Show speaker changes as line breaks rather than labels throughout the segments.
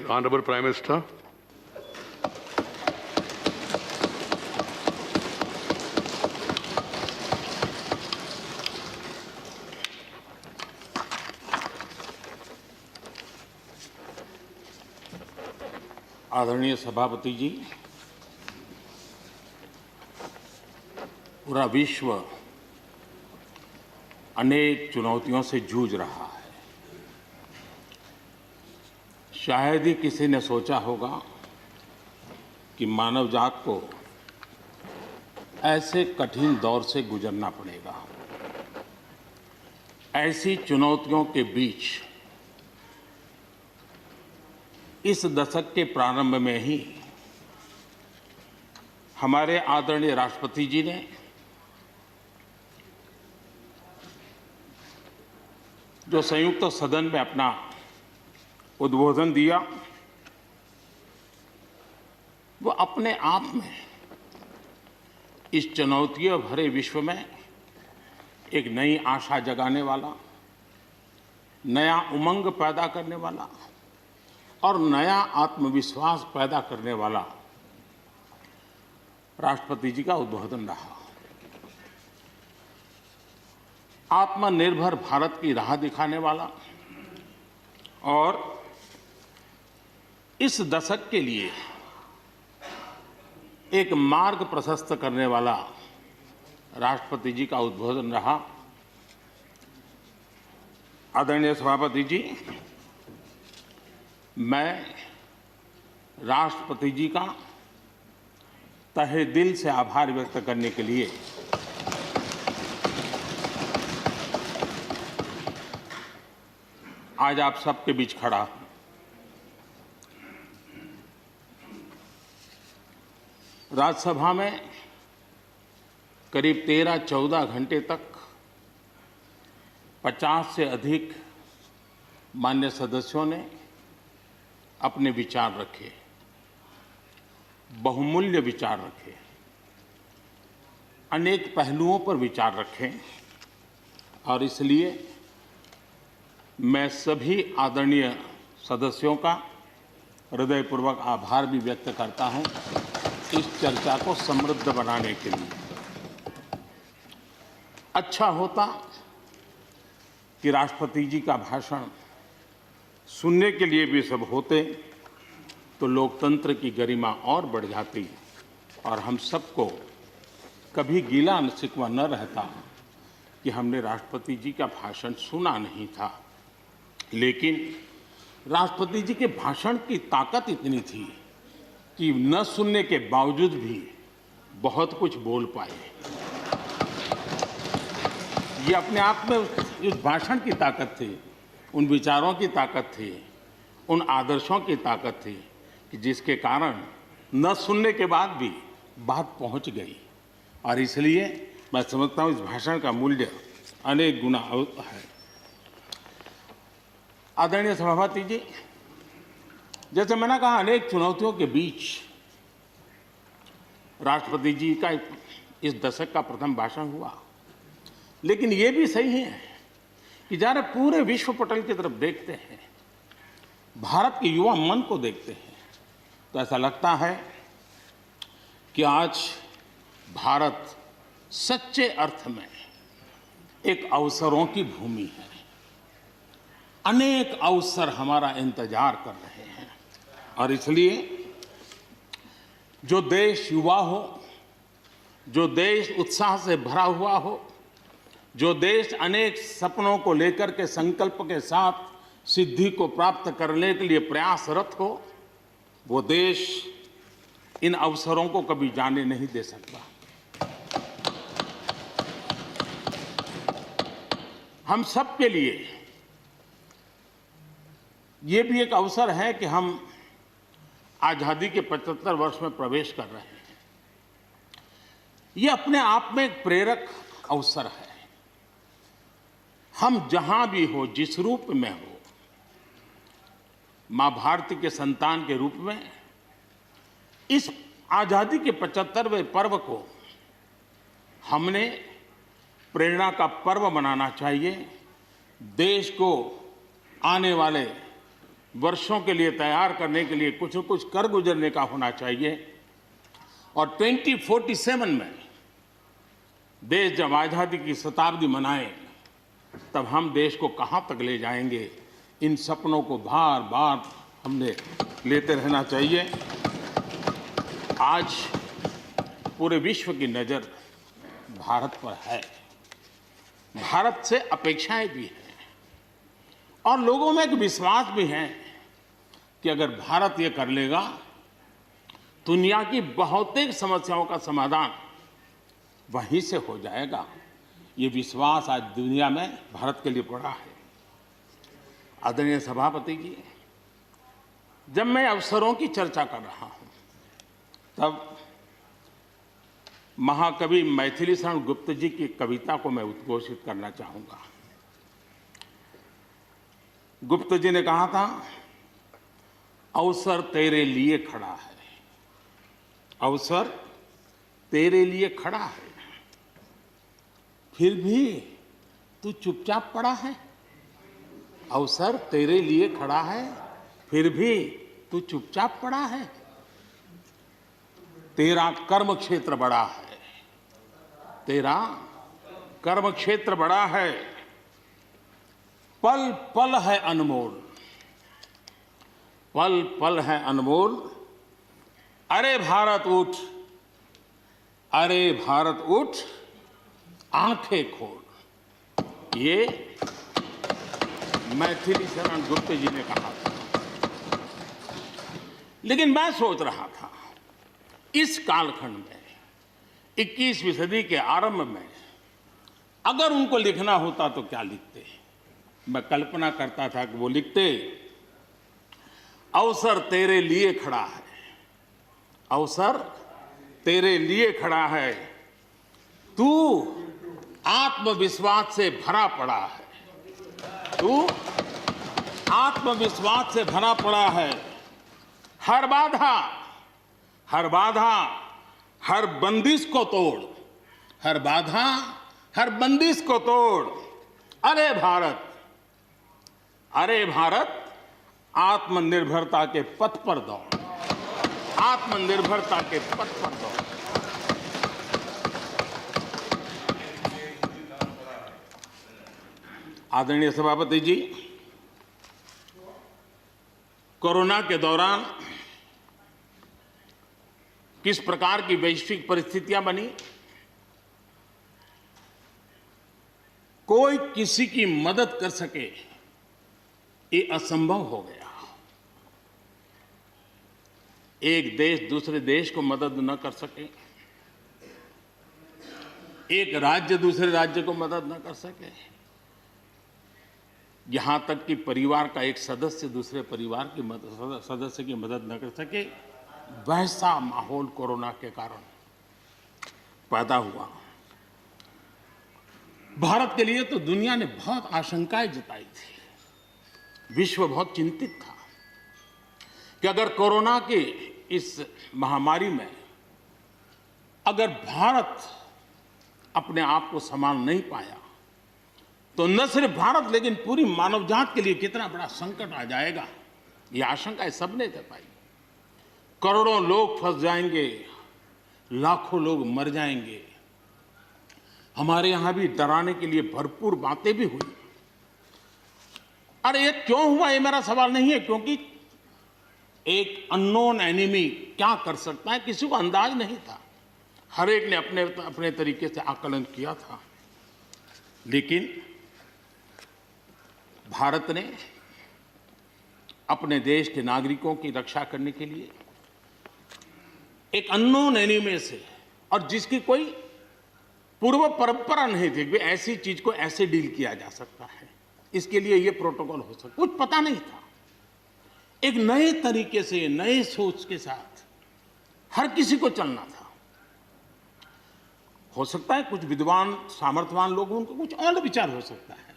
Honorable Prime Minister.
आदरणीय सभापति जी, पूरा विश्व अनेक चुनौतियों से जूझ रहा है। शायद ही किसी ने सोचा होगा कि मानव जात को ऐसे कठिन दौर से गुजरना पड़ेगा। ऐसी चुनौतियों के बीच इस दशक के प्रारंभ में ही हमारे आदरणीय राष्ट्रपति जी ने जो संयुक्त सदन में अपना उद्बोधन दिया, वो अपने आप में इस चुनौतियों भरे विश्व में एक नई आशा जगाने वाला, नया उमंग पैदा करने वाला और नया आत्मविश्वास पैदा करने वाला राष्ट्रपति जी का उद्बोधन रहा। आत्मनिर्भर भारत की राह दिखाने वाला और इस दशक के लिए एक मार्ग प्रशस्त करने वाला राष्ट्रपति जी का उद्बोधन रहा। आदरणीय सभापति जी, मैं राष्ट्रपति जी का तहे दिल से आभार व्यक्त करने के लिए आज आप सबके बीच खड़ा हूं। राज्यसभा में करीब 13-14 घंटे तक 50 से अधिक मान्य सदस्यों ने अपने विचार रखे, बहुमूल्य विचार रखे, अनेक पहलुओं पर विचार रखे और इसलिए मैं सभी आदरणीय सदस्यों का हृदयपूर्वक आभार भी व्यक्त करता हूं इस चर्चा को समृद्ध बनाने के लिए। अच्छा होता कि राष्ट्रपति जी का भाषण सुनने के लिए भी सब होते तो लोकतंत्र की गरिमा और बढ़ जाती और हम सबको कभी गिला शिकवा न रहता कि हमने राष्ट्रपति जी का भाषण सुना नहीं था। लेकिन राष्ट्रपति जी के भाषण की ताकत इतनी थी कि न सुनने के बावजूद भी बहुत कुछ बोल पाए। ये अपने आप में उस भाषण की ताकत थी, उन विचारों की ताकत थी, उन आदर्शों की ताकत थी कि जिसके कारण न सुनने के बाद भी बात पहुंच गई। और इसलिए मैं समझता हूं इस भाषण का मूल्य अनेक गुना है। आदरणीय सभापति जी, जैसे मैंने कहा, अनेक चुनौतियों के बीच राष्ट्रपति जी का इस दशक का प्रथम भाषण हुआ। लेकिन ये भी सही है कि जरा पूरे विश्व पटल की तरफ देखते हैं, भारत के युवा मन को देखते हैं, तो ऐसा लगता है कि आज भारत सच्चे अर्थ में एक अवसरों की भूमि है। अनेक अवसर हमारा इंतजार कर रहे हैं और इसलिए जो देश युवा हो, जो देश उत्साह से भरा हुआ हो, जो देश अनेक सपनों को लेकर के संकल्प के साथ सिद्धि को प्राप्त करने के लिए प्रयासरत हो, वो देश इन अवसरों को कभी जाने नहीं दे सकता। हम सब के लिए ये भी एक अवसर है कि हम आजादी के 75 वर्ष में प्रवेश कर रहे हैं। ये अपने आप में एक प्रेरक अवसर है। हम जहां भी हो, जिस रूप में हो, मां भारती के संतान के रूप में इस आजादी के 75वें पर्व को हमने प्रेरणा का पर्व बनाना चाहिए। देश को आने वाले वर्षों के लिए तैयार करने के लिए कुछ न कुछ कर गुजरने का होना चाहिए। और 2047 में देश जब आज़ादी की शताब्दी मनाए तब हम देश को कहाँ तक ले जाएंगे, इन सपनों को बार बार हमने लेते रहना चाहिए। आज पूरे विश्व की नज़र भारत पर है, भारत से अपेक्षाएं भी हैं और लोगों में एक विश्वास भी है कि अगर भारत ये कर लेगा दुनिया की बहुतेक समस्याओं का समाधान वहीं से हो जाएगा। ये विश्वास आज दुनिया में भारत के लिए पड़ा है। आदरणीय सभापति जी, जब मैं अवसरों की चर्चा कर रहा हूं तब महाकवि मैथिली शरण गुप्त जी की कविता को मैं उद्घोषित करना चाहूंगा। गुप्त जी ने कहा था, अवसर तेरे लिए खड़ा है, अवसर तेरे लिए खड़ा है, फिर भी तू चुपचाप पड़ा है। अवसर तेरे लिए खड़ा है, फिर भी तू चुपचाप पड़ा है। तेरा कर्म क्षेत्र बड़ा है, तेरा कर्म क्षेत्र बड़ा है, पल पल है अनमोल, पल पल है अनमोल। अरे भारत उठ, अरे भारत उठ, आंखें खोल। ये मैथिली शरण गुप्त जी ने कहा था। लेकिन मैं सोच रहा था, इस कालखंड में 21वीं सदी के आरंभ में अगर उनको लिखना होता तो क्या लिखते। मैं कल्पना करता था कि वो लिखते, अवसर तेरे लिए खड़ा है, अवसर तेरे लिए खड़ा है, तू आत्मविश्वास से भरा पड़ा है, तू आत्मविश्वास से भरा पड़ा है। हर बाधा, हर बाधा, हर बंदिश को तोड़, हर बाधा, हर बंदिश को तोड़। अरे भारत, अरे भारत, आत्मनिर्भरता के पथ पर दौड़, आत्मनिर्भरता के पथ पर दौड़। आदरणीय सभापति जी, कोरोना के दौरान किस प्रकार की वैश्विक परिस्थितियां बनी, कोई किसी की मदद कर सके ये असंभव हो गया। एक देश दूसरे देश को मदद न कर सके, एक राज्य दूसरे राज्य को मदद न कर सके, यहां तक कि परिवार का एक सदस्य दूसरे परिवार की सदस्य की मदद न कर सके, वैसा माहौल कोरोना के कारण पैदा हुआ। भारत के लिए तो दुनिया ने बहुत आशंकाएं जताई थी, विश्व बहुत चिंतित था कि अगर कोरोना के इस महामारी में अगर भारत अपने आप को संभाल नहीं पाया तो न सिर्फ भारत लेकिन पूरी मानव जात के लिए कितना बड़ा संकट आ जाएगा। ये आशंकाएं सबने जताई। करोड़ों लोग फंस जाएंगे, लाखों लोग मर जाएंगे। हमारे यहां भी डराने के लिए भरपूर बातें भी हुई। अरे ये क्यों हुआ, ये मेरा सवाल नहीं है, क्योंकि एक अननोन एनिमी क्या कर सकता है किसी को अंदाज नहीं था। हर एक ने अपने अपने तरीके से आकलन किया था। लेकिन भारत ने अपने देश के नागरिकों की रक्षा करने के लिए एक अननोन एनिमी से, और जिसकी कोई पूर्व परंपरा नहीं थी कि ऐसी चीज को ऐसे डील किया जा सकता है, इसके लिए ये प्रोटोकॉल हो सकता, कुछ पता नहीं था। एक नए तरीके से, नए सोच के साथ हर किसी को चलना था। हो सकता है कुछ विद्वान सामर्थ्यवान लोग, उनको कुछ और विचार हो सकता है,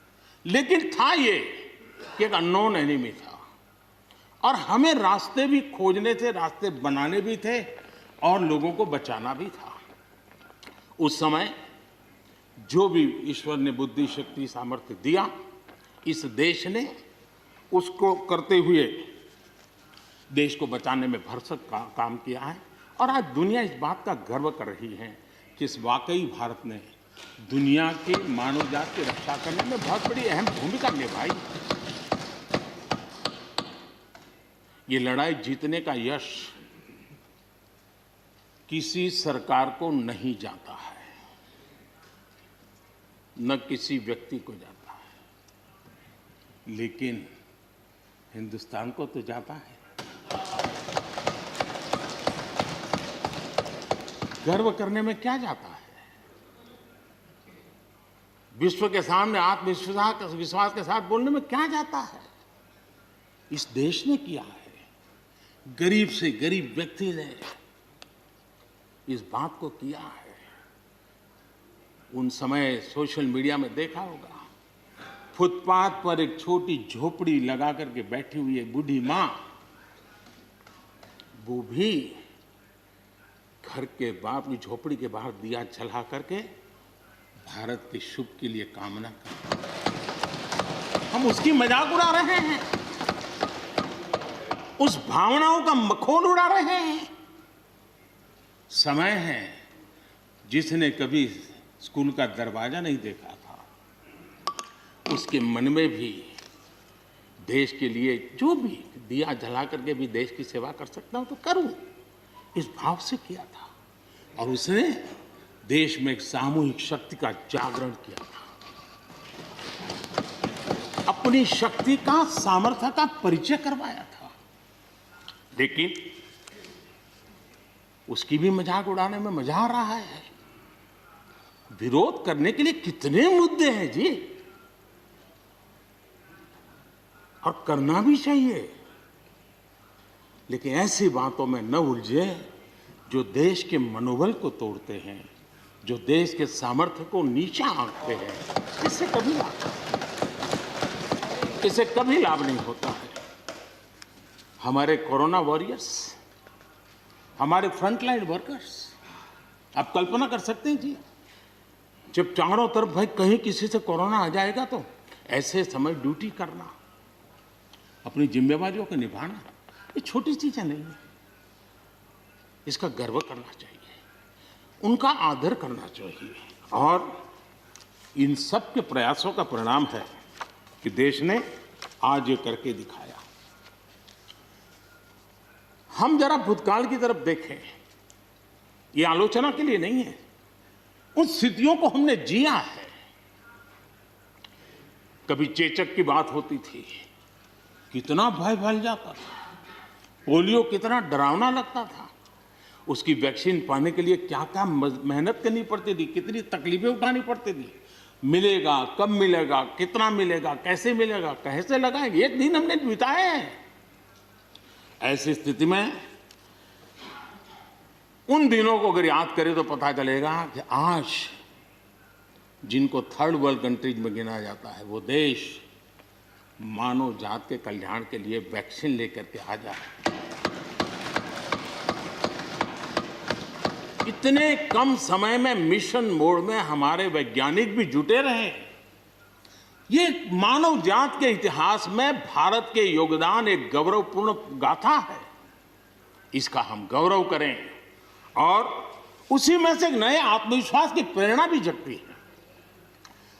लेकिन था ये कि एक अननोन एनिमी था और हमें रास्ते भी खोजने थे, रास्ते बनाने भी थे और लोगों को बचाना भी था। उस समय जो भी ईश्वर ने बुद्धि, शक्ति, सामर्थ्य दिया, इस देश ने उसको करते हुए देश को बचाने में भरसक काम किया है। और आज दुनिया इस बात का गर्व कर रही है कि इस वाकई भारत ने दुनिया की मानव जात की रक्षा करने में बहुत बड़ी अहम भूमिका निभाई। ये लड़ाई जीतने का यश किसी सरकार को नहीं जाता है, न किसी व्यक्ति को जाता है, लेकिन हिंदुस्तान को तो जाता है। गर्व करने में क्या जाता है? विश्व के सामने आत्मविश्वास के साथ बोलने में क्या जाता है? इस देश ने किया है। गरीब से गरीब व्यक्ति ने इस बात को किया है। उन समय सोशल मीडिया में देखा होगा, फुटपाथ पर एक छोटी झोपड़ी लगा करके बैठी हुई एक बूढ़ी मां, वो भी घर के बाप की झोपड़ी के बाहर दिया जला करके भारत के शुभ के लिए कामना करते। हम उसकी मजाक उड़ा रहे हैं, उस भावनाओं का मखौल उड़ा रहे हैं। समय है, जिसने कभी स्कूल का दरवाजा नहीं देखा था, उसके मन में भी देश के लिए जो भी दिया जला करके भी देश की सेवा कर सकता हूं तो करूं, इस भाव से किया था। और उसने देश में एक सामूहिक शक्ति का जागरण किया था, अपनी शक्ति का, सामर्थ्य का परिचय करवाया था। लेकिन उसकी भी मजाक उड़ाने में मजा आ रहा है। विरोध करने के लिए कितने मुद्दे हैं जी, और करना भी चाहिए, लेकिन ऐसी बातों में न उलझे जो देश के मनोबल को तोड़ते हैं, जो देश के सामर्थ्य को नीचा आंकते हैं। इससे कभी लाभ नहीं होता है। हमारे कोरोना वॉरियर्स, हमारे फ्रंटलाइन वर्कर्स, आप कल्पना कर सकते हैं जी, जब चारों तरफ भाई कहीं किसी से कोरोना आ जाएगा तो ऐसे समय ड्यूटी करना, अपनी जिम्मेवारियों को निभाना, ये छोटी चीजें नहीं है। इसका गर्व करना चाहिए, उनका आदर करना चाहिए। और इन सब के प्रयासों का परिणाम है कि देश ने आज ये करके दिखाया। हम जरा भूतकाल की तरफ देखें, ये आलोचना के लिए नहीं है, उन स्थितियों को हमने जिया है। कभी चेचक की बात होती थी, कितना भय फैल जाता था, पोलियो कितना डरावना लगता था, उसकी वैक्सीन पाने के लिए क्या क्या मेहनत करनी पड़ती थी, कितनी तकलीफें उठानी पड़ती थी। मिलेगा, कब मिलेगा, कितना मिलेगा, कैसे मिलेगा, कैसे लगाएंगे, एक दिन हमने बिताए हैं। ऐसी स्थिति में उन दिनों को अगर याद करें तो पता चलेगा कि आज जिनको थर्ड वर्ल्ड कंट्रीज में गिना जाता है, वो देश मानव जात के कल्याण के लिए वैक्सीन लेकर के आ जाए। इतने कम समय में मिशन मोड में हमारे वैज्ञानिक भी जुटे रहे। ये मानव जात के इतिहास में भारत के योगदान एक गौरवपूर्ण गाथा है। इसका हम गौरव करें और उसी में से एक नए आत्मविश्वास की प्रेरणा भी जगती है।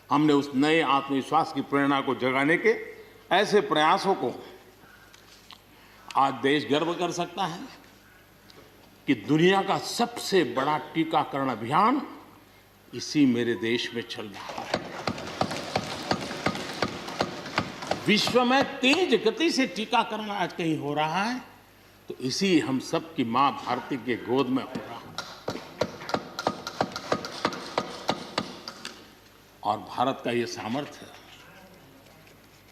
हमने उस नए आत्मविश्वास की प्रेरणा को जगाने के ऐसे प्रयासों को आज देश गर्व कर सकता है कि दुनिया का सबसे बड़ा टीकाकरण अभियान इसी मेरे देश में चल रहा है। विश्व में तेज गति से टीकाकरण आज कहीं हो रहा है तो इसी हम सब की मां भारती के गोद में हो रहा है। और भारत का ये सामर्थ्य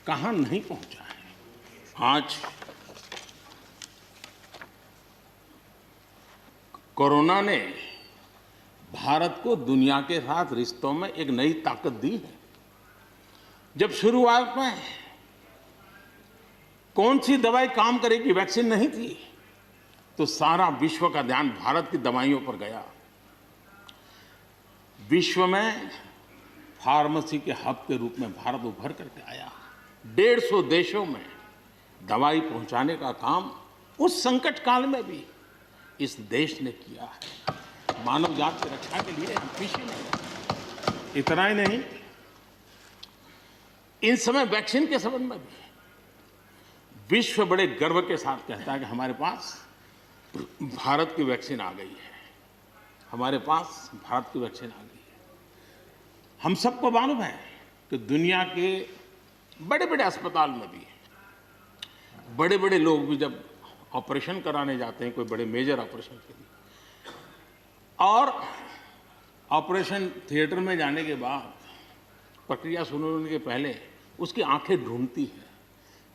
कहां नहीं पहुंचा है। आज कोरोना ने भारत को दुनिया के साथ रिश्तों में एक नई ताकत दी है। जब शुरुआत में कौन सी दवाई काम करेगी, वैक्सीन नहीं थी, तो सारा विश्व का ध्यान भारत की दवाइयों पर गया। विश्व में फार्मेसी के हब के रूप में भारत उभर करके आया। 150 देशों में दवाई पहुंचाने का काम उस संकट काल में भी इस देश ने किया है। मानव जात की रक्षा के लिए हम पीछे नहीं। इतना ही नहीं, इन समय वैक्सीन के संबंध में भी विश्व बड़े गर्व के साथ कहता है कि हमारे पास भारत की वैक्सीन आ गई है, हमारे पास भारत की वैक्सीन आ गई है। हम सबको मालूम है कि दुनिया के बड़े बड़े अस्पताल में भी बड़े बड़े लोग भी जब ऑपरेशन कराने जाते हैं, कोई बड़े मेजर ऑपरेशन के लिए, और ऑपरेशन थिएटर में जाने के बाद प्रक्रिया शुरू होने के पहले उसकी आंखें ढूंढती हैं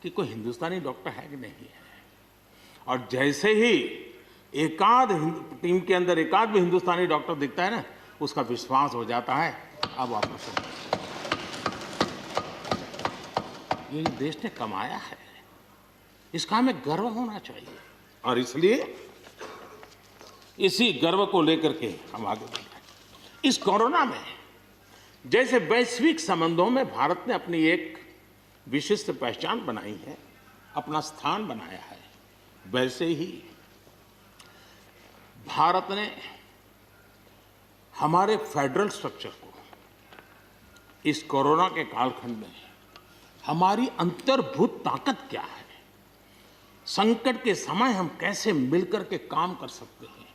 कि कोई हिंदुस्तानी डॉक्टर है कि नहीं है। और जैसे ही एकाध टीम के अंदर एकाध भी हिंदुस्तानी डॉक्टर दिखता है ना, उसका विश्वास हो जाता है अब ऑपरेशन। ये देश ने कमाया है, इसका हमें गर्व होना चाहिए। और इसलिए इसी गर्व को लेकर के हम आगे बढ़ रहे हैं। इस कोरोना में जैसे वैश्विक संबंधों में भारत ने अपनी एक विशिष्ट पहचान बनाई है, अपना स्थान बनाया है, वैसे ही भारत ने हमारे फेडरल स्ट्रक्चर को इस कोरोना के कालखंड में हमारी अंतर्भूत ताकत क्या है, संकट के समय हम कैसे मिलकर के काम कर सकते हैं,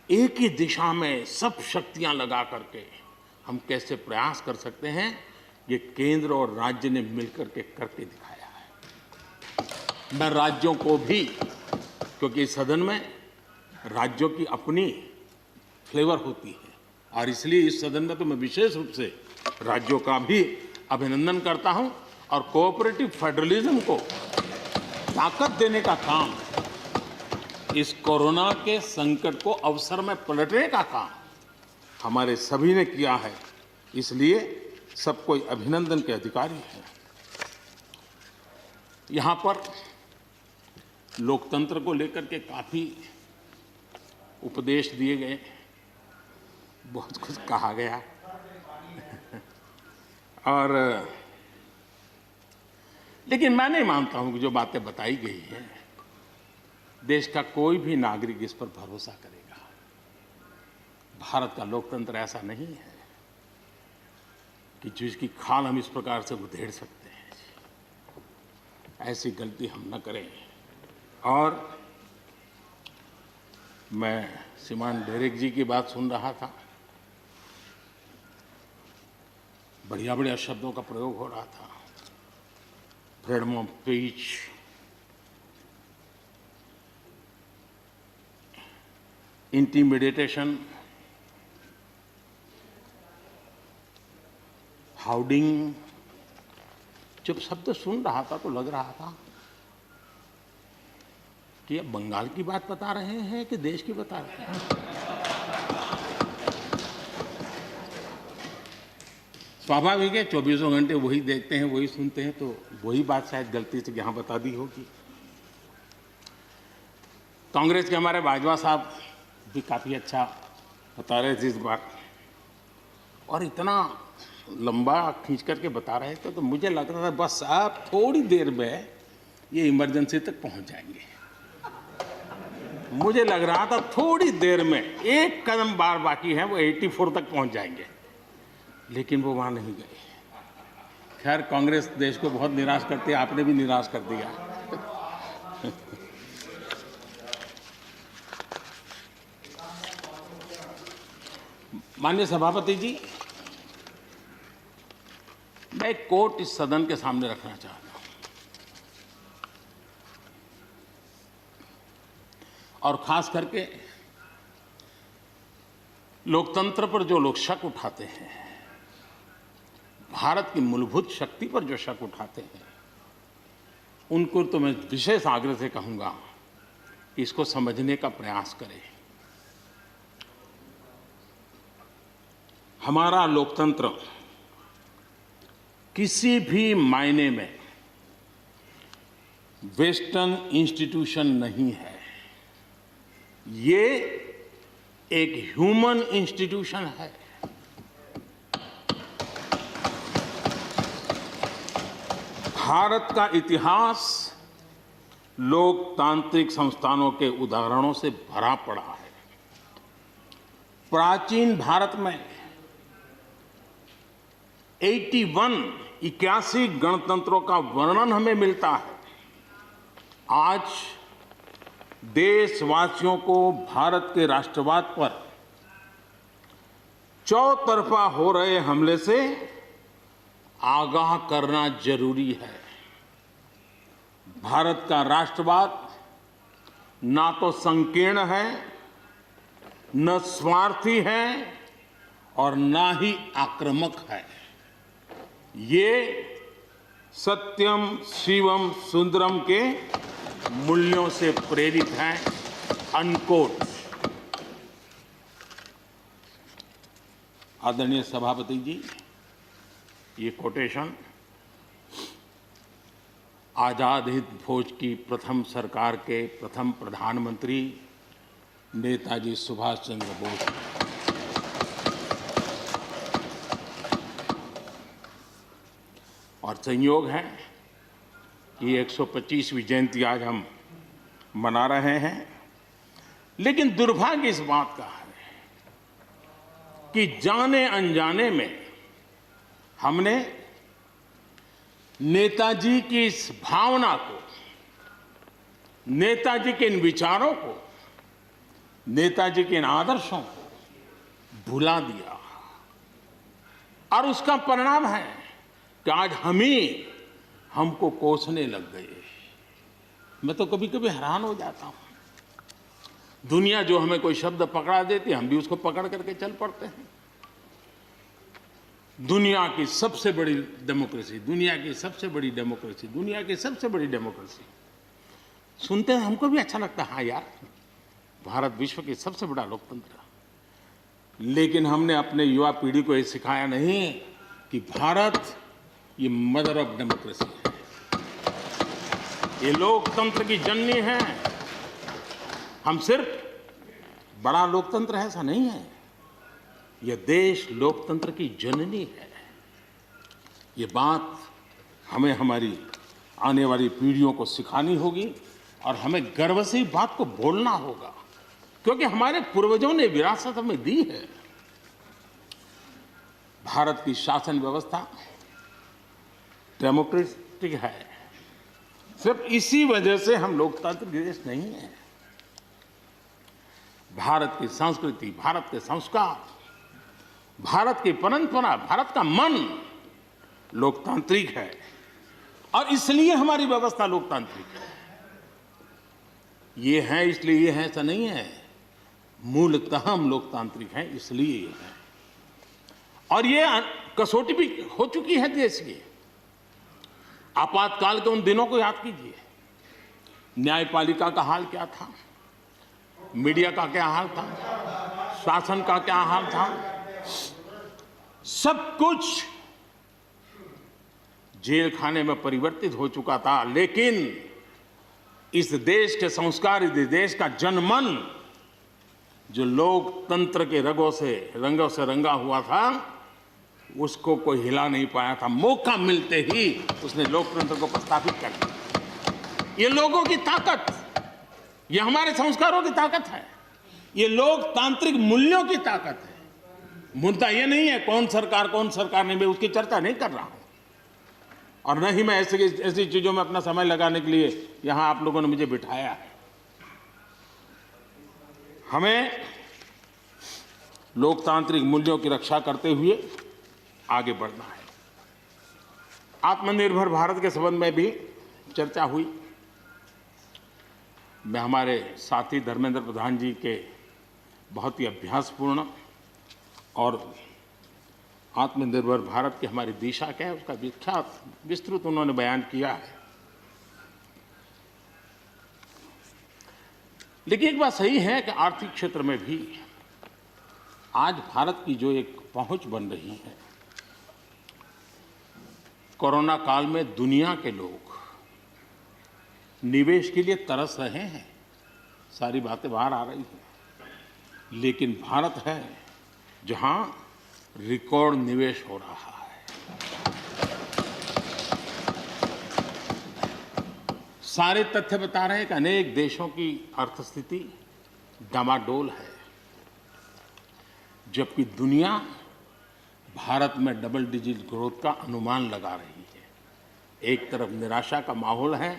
एक ही दिशा में सब शक्तियां लगा करके हम कैसे प्रयास कर सकते हैं, ये केंद्र और राज्य ने मिलकर के करके दिखाया है। मैं राज्यों को भी, क्योंकि इस सदन में राज्यों की अपनी फ्लेवर होती है, और इसलिए इस सदन में तो मैं विशेष रूप से राज्यों का भी अभिनंदन करता हूं, और कोऑपरेटिव फेडरलिज्म को ताकत देने का काम, इस कोरोना के संकट को अवसर में पलटने का काम हमारे सभी ने किया है। इसलिए सब कोई अभिनंदन के अधिकारी हैं। यहाँ पर लोकतंत्र को लेकर के काफी उपदेश दिए गए, बहुत कुछ कहा गया और लेकिन मैं नहीं मानता हूं कि जो बातें बताई गई हैं देश का कोई भी नागरिक इस पर भरोसा करेगा। भारत का लोकतंत्र ऐसा नहीं है कि जिसकी खाल हम इस प्रकार से उधेड़ सकते हैं। ऐसी गलती हम न करें। और मैं श्रीमान डेरेक जी की बात सुन रहा था, बढ़िया बढ़िया शब्दों का प्रयोग हो रहा था, फ्रीडम ऑफ स्पीच, इंटिमिडेशन, हाउडिंग। जब शब्द सुन रहा था तो लग रहा था कि ये बंगाल की बात बता रहे हैं कि देश की बता रहे हैं। स्वाभाविक है, 24 घंटे वही देखते हैं, वही सुनते हैं, तो वही बात शायद गलती से यहाँ बता दी होगी। कांग्रेस के हमारे बाजवा साहब भी काफी अच्छा बता रहे थे इस बार, और इतना लंबा खींच करके बता रहे थे तो मुझे लग रहा था बस आप थोड़ी देर में ये इमरजेंसी तक पहुंच जाएंगे। मुझे लग रहा था थोड़ी देर में एक कदम बार बाकी है, वो 84 तक पहुंच जाएंगे, लेकिन वो वहां नहीं गए। खैर, कांग्रेस देश को बहुत निराश करती है, आपने भी निराश कर दिया। माननीय सभापति जी, मैं एक कोट इस सदन के सामने रखना चाहता हूं, और खास करके लोकतंत्र पर जो लोग शक उठाते हैं, भारत की मूलभूत शक्ति पर जो शक उठाते हैं, उनको तो मैं विशेष आग्रह से कहूंगा कि इसको समझने का प्रयास करें। हमारा लोकतंत्र किसी भी मायने में वेस्टर्न इंस्टीट्यूशन नहीं है, ये एक ह्यूमन इंस्टीट्यूशन है। भारत का इतिहास लोकतांत्रिक संस्थानों के उदाहरणों से भरा पड़ा है। प्राचीन भारत में 81 गणतंत्रों का वर्णन हमें मिलता है। आज देशवासियों को भारत के राष्ट्रवाद पर चौतरफा हो रहे हमले से आगाह करना जरूरी है। भारत का राष्ट्रवाद ना तो संकीर्ण है, न स्वार्थी है और ना ही आक्रामक है। ये सत्यम शिवम सुंदरम के मूल्यों से प्रेरित है। अनकोट। आदरणीय सभापति जी, ये कोटेशन आजाद हिंद फौज की प्रथम सरकार के प्रथम प्रधानमंत्री नेताजी सुभाष चंद्र बोस। और संयोग है कि 125वीं जयंती आज हम मना रहे हैं, लेकिन दुर्भाग्य इस बात का है कि जाने अनजाने में हमने नेताजी की इस भावना को, नेताजी के इन विचारों को, नेताजी के इन आदर्शों को भुला दिया। और उसका परिणाम है कि आज हमको कोसने लग गए। मैं तो कभी कभी हैरान हो जाता हूं। दुनिया जो हमें कोई शब्द पकड़ा देती है, हम भी उसको पकड़ करके चल पड़ते हैं। दुनिया की सबसे बड़ी डेमोक्रेसी, दुनिया की सबसे बड़ी डेमोक्रेसी, दुनिया की सबसे बड़ी डेमोक्रेसी सुनते हैं, हमको भी अच्छा लगता है। हाँ यार, भारत विश्व की सबसे बड़ा लोकतंत्र। लेकिन हमने अपने युवा पीढ़ी को ये सिखाया नहीं कि भारत ये मदर ऑफ डेमोक्रेसी है, ये लोकतंत्र की जननी है। हम सिर्फ बड़ा लोकतंत्र है ऐसा नहीं है, यह देश लोकतंत्र की जननी है। ये बात हमें हमारी आने वाली पीढ़ियों को सिखानी होगी और हमें गर्व से इस बात को बोलना होगा, क्योंकि हमारे पूर्वजों ने विरासत हमें दी है। भारत की शासन व्यवस्था डेमोक्रेटिक है। सिर्फ इसी वजह से हम लोकतांत्रिक देश नहीं है। भारत की संस्कृति, भारत के संस्कार, भारत की परंपरा, भारत का मन लोकतांत्रिक है और इसलिए हमारी व्यवस्था लोकतांत्रिक है। ये है इसलिए ये है ऐसा नहीं है, मूलतः हम लोकतांत्रिक हैं इसलिए ये है। और ये कसौटी भी हो चुकी है देश की। आपातकाल के उन दिनों को याद कीजिए। न्यायपालिका का हाल क्या था, मीडिया का क्या हाल था, शासन का क्या हाल था। सब कुछ जेल खाने में परिवर्तित हो चुका था, लेकिन इस देश के संस्कार, इस देश का जनमन जो लोकतंत्र के रंगों से रंगा हुआ था, उसको कोई हिला नहीं पाया था। मौका मिलते ही उसने लोकतंत्र को प्रस्थापित कर दिया। ये लोगों की ताकत, ये हमारे संस्कारों की ताकत है, ये लोकतांत्रिक मूल्यों की ताकत है। मुद्दा ये नहीं है कौन सरकार नहीं, मैं उसकी चर्चा नहीं कर रहा हूं। और न ही मैं ऐसी चीजों में अपना समय लगाने के लिए यहां आप लोगों ने मुझे बिठाया है। हमें लोकतांत्रिक मूल्यों की रक्षा करते हुए आगे बढ़ना है। आत्मनिर्भर भारत के संबंध में भी चर्चा हुई। मैं हमारे साथी धर्मेंद्र प्रधान जी के बहुत ही अभ्यासपूर्ण और आत्मनिर्भर भारत की हमारी दिशा क्या है उसका विख्यात विस्तृत उन्होंने बयान किया है। लेकिन एक बात सही है कि आर्थिक क्षेत्र में भी आज भारत की जो एक पहुंच बन रही है, कोरोना काल में दुनिया के लोग निवेश के लिए तरस रहे हैं, सारी बातें बाहर आ रही हैं। लेकिन भारत है जहां रिकॉर्ड निवेश हो रहा है। सारे तथ्य बता रहे हैं कि अनेक देशों की अर्थस्थिति डामाडोल है, जबकि दुनिया भारत में डबल डिजिट ग्रोथ का अनुमान लगा रही है। एक तरफ निराशा का माहौल है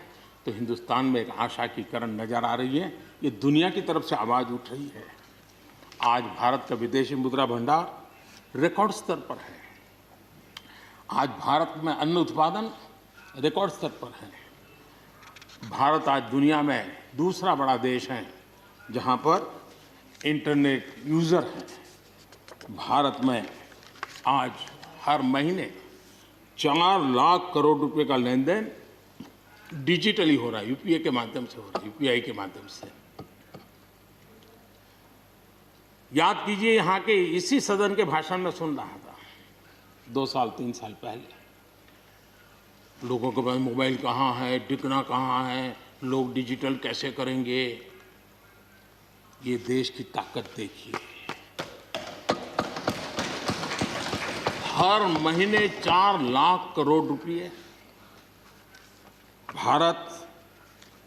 तो हिंदुस्तान में एक आशा की किरण नजर आ रही है। ये दुनिया की तरफ से आवाज उठ रही है। आज भारत का विदेशी मुद्रा भंडार रिकॉर्ड स्तर पर है। आज भारत में अन्न उत्पादन रिकॉर्ड स्तर पर है। भारत आज दुनिया में दूसरा बड़ा देश है जहां पर इंटरनेट यूजर हैं। भारत में आज हर महीने 4 लाख करोड़ रुपए का लेन देन डिजिटली हो रहा है, यूपीआई के माध्यम से हो रहा है, यूपीआई के माध्यम से। याद कीजिए, यहाँ के इसी सदन के भाषण में सुन रहा था 2 साल 3 साल पहले, लोगों के पास मोबाइल कहाँ है, टिकना कहाँ है, लोग डिजिटल कैसे करेंगे। ये देश की ताकत देखिए, हर महीने 4 लाख करोड़ रुपए भारत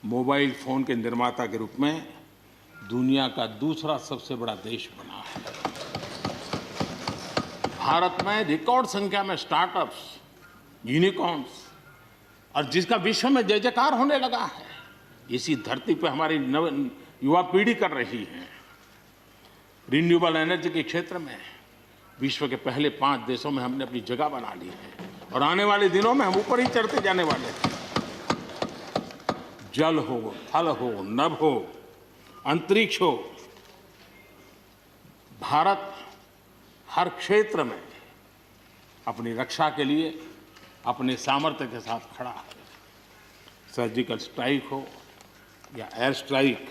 मोबाइल फोन के निर्माता के रूप में दुनिया का दूसरा सबसे बड़ा देश बना है। भारत में रिकॉर्ड संख्या में स्टार्टअप्स, यूनिकॉर्न्स, और जिसका विश्व में जय जयकार होने लगा है। इसी धरती पर हमारी युवा पीढ़ी कर रही है। रिन्यूएबल एनर्जी के क्षेत्र में विश्व के पहले 5 देशों में हमने अपनी जगह बना ली है और आने वाले दिनों में हम ऊपर ही चढ़ते जाने वाले हैं। जल हो, थल हो, नभ हो, अंतरिक्ष हो, भारत हर क्षेत्र में अपनी रक्षा के लिए अपने सामर्थ्य के साथ खड़ा है। सर्जिकल स्ट्राइक हो या एयर स्ट्राइक,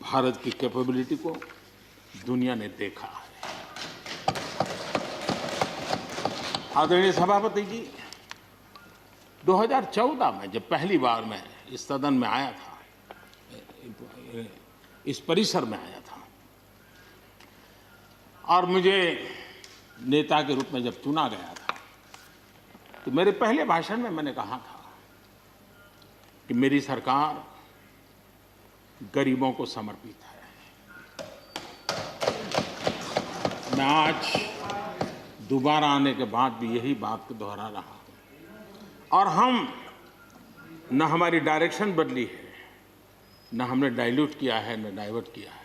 भारत की कैपेबिलिटी को दुनिया ने देखा है। आदरणीय सभापति जी, 2014 में जब पहली बार मैं इस सदन में आया था, इस परिसर में आया था, और मुझे नेता के रूप में जब चुना गया था, तो मेरे पहले भाषण में मैंने कहा था कि मेरी सरकार गरीबों को समर्पित है। मैं आज दोबारा आने के बाद भी यही बात को दोहरा रहा हूं। और हम न हमारी डायरेक्शन बदली है, न हमने डाइल्यूट किया है, न डाइवर्ट किया है।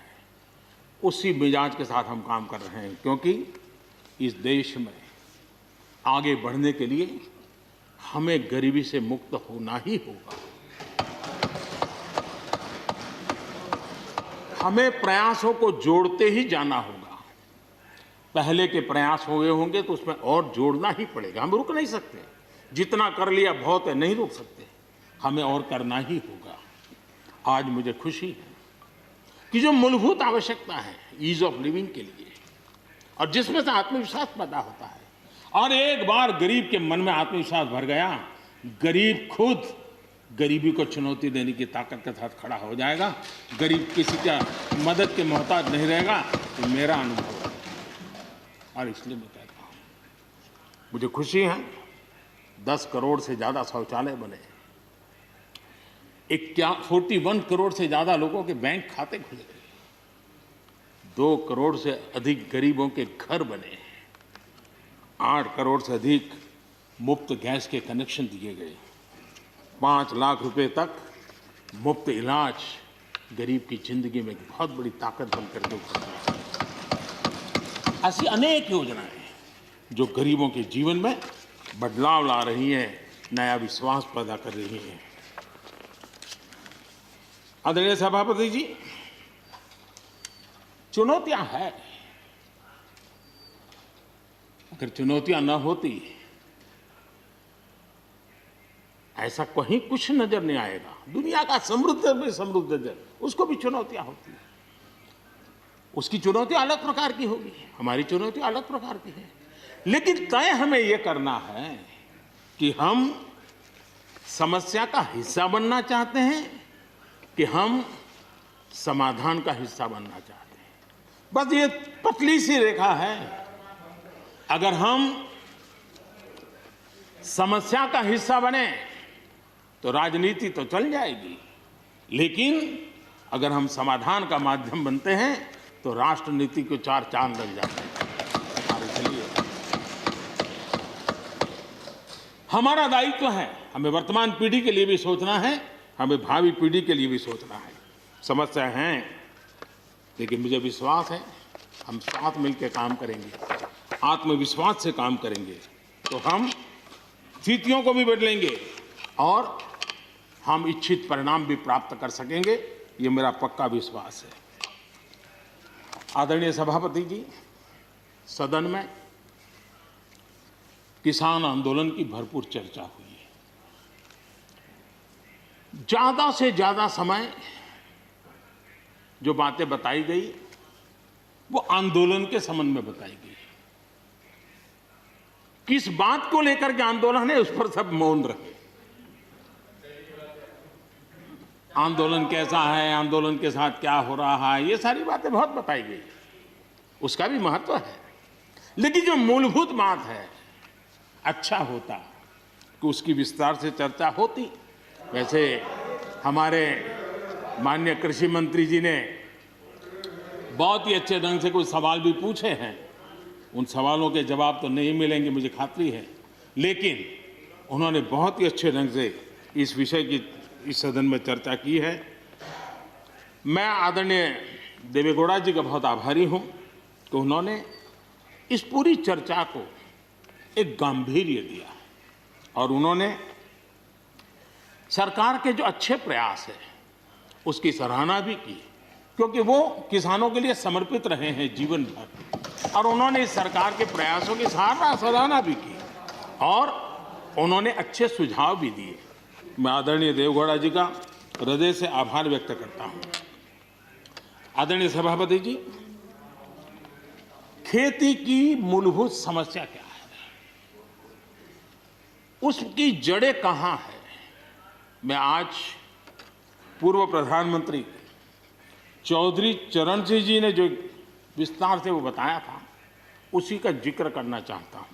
उसी मिजाज के साथ हम काम कर रहे हैं, क्योंकि इस देश में आगे बढ़ने के लिए हमें गरीबी से मुक्त होना ही होगा। हमें प्रयासों को जोड़ते ही जाना होगा। पहले के प्रयास हुए होंगे तो उसमें और जोड़ना ही पड़ेगा। हम रुक नहीं सकते। जितना कर लिया बहुत है, नहीं रुक सकते। हमें और करना ही होगा। आज मुझे खुशी है कि जो मूलभूत आवश्यकता है ईज ऑफ लिविंग के लिए, और जिसमें से आत्मविश्वास पैदा होता है, और एक बार गरीब के मन में आत्मविश्वास भर गया, गरीब खुद गरीबी को चुनौती देने की ताकत के साथ खड़ा हो जाएगा। गरीब किसी का मदद के मोहताज नहीं रहेगा। ये मेरा अनुभव है और इसलिए मैं कहता हूँ, मुझे खुशी है 10 करोड़ से ज़्यादा शौचालय बने, 41 करोड़ से ज़्यादा लोगों के बैंक खाते खुले, 2 करोड़ से अधिक गरीबों के घर बने, 8 करोड़ से अधिक मुफ्त गैस के कनेक्शन दिए गए, 5 लाख रुपए तक मुफ्त इलाज गरीब की जिंदगी में एक बहुत बड़ी ताकत बनकर के उभरती है। ऐसी अनेक योजनाएं जो गरीबों के जीवन में बदलाव ला रही हैं, नया विश्वास पैदा कर रही हैं। आदरणीय सभापति जी, चुनौतियां हैं। अगर चुनौतियां न होती, ऐसा कहीं कुछ नजर नहीं आएगा। दुनिया का समृद्ध में समृद्ध देश, उसको भी चुनौतियां होती हैं। उसकी चुनौती अलग प्रकार की होगी, हमारी चुनौती अलग प्रकार की है। लेकिन तय हमें यह करना है कि हम समस्या का हिस्सा बनना चाहते हैं कि हम समाधान का हिस्सा बनना चाहते हैं। बस ये पतली सी रेखा है। अगर हम समस्या का हिस्सा बने तो राजनीति तो चल जाएगी, लेकिन अगर हम समाधान का माध्यम बनते हैं तो राष्ट्रनीति को 4 चांद लग जाते हैं। और इसलिए हमारा दायित्व है, हमें वर्तमान पीढ़ी के लिए भी सोचना है, हमें भावी पीढ़ी के लिए भी सोचना है। समस्या है, लेकिन मुझे विश्वास है हम साथ मिलकर काम करेंगे, आत्मविश्वास से काम करेंगे तो हम स्थितियों को भी बदलेंगे और हम इच्छित परिणाम भी प्राप्त कर सकेंगे। ये मेरा पक्का विश्वास है। आदरणीय सभापति जी, सदन में किसान आंदोलन की भरपूर चर्चा हुई है। ज्यादा से ज्यादा समय जो बातें बताई गई वो आंदोलन के संबंध में बताई गई। किस बात को लेकर के आंदोलन है उस पर सब मौन रहे। आंदोलन कैसा है, आंदोलन के साथ क्या हो रहा है, ये सारी बातें बहुत बताई गई, उसका भी महत्व है। लेकिन जो मूलभूत बात है, अच्छा होता कि उसकी विस्तार से चर्चा होती। वैसे हमारे माननीय कृषि मंत्री जी ने बहुत ही अच्छे ढंग से कुछ सवाल भी पूछे हैं। उन सवालों के जवाब तो नहीं मिलेंगे, मुझे खातरी है, लेकिन उन्होंने बहुत ही अच्छे ढंग से इस विषय की इस सदन में चर्चा की है। मैं आदरणीय देवेगौड़ा जी का बहुत आभारी हूं कि उन्होंने इस पूरी चर्चा को एक गांधीर्य दिया और उन्होंने सरकार के जो अच्छे प्रयास है उसकी सराहना भी की, क्योंकि वो किसानों के लिए समर्पित रहे हैं जीवन भर, और उन्होंने इस सरकार के प्रयासों की सराहना भी की और उन्होंने अच्छे सुझाव भी दिए। मैं आदरणीय देवेगौड़ा जी का हृदय से आभार व्यक्त करता हूं। आदरणीय सभापति जी, खेती की मूलभूत समस्या क्या है, उसकी जड़ें कहां है, मैं आज पूर्व प्रधानमंत्री चौधरी चरण सिंह जी ने जो विस्तार से वो बताया था उसी का जिक्र करना चाहता हूं।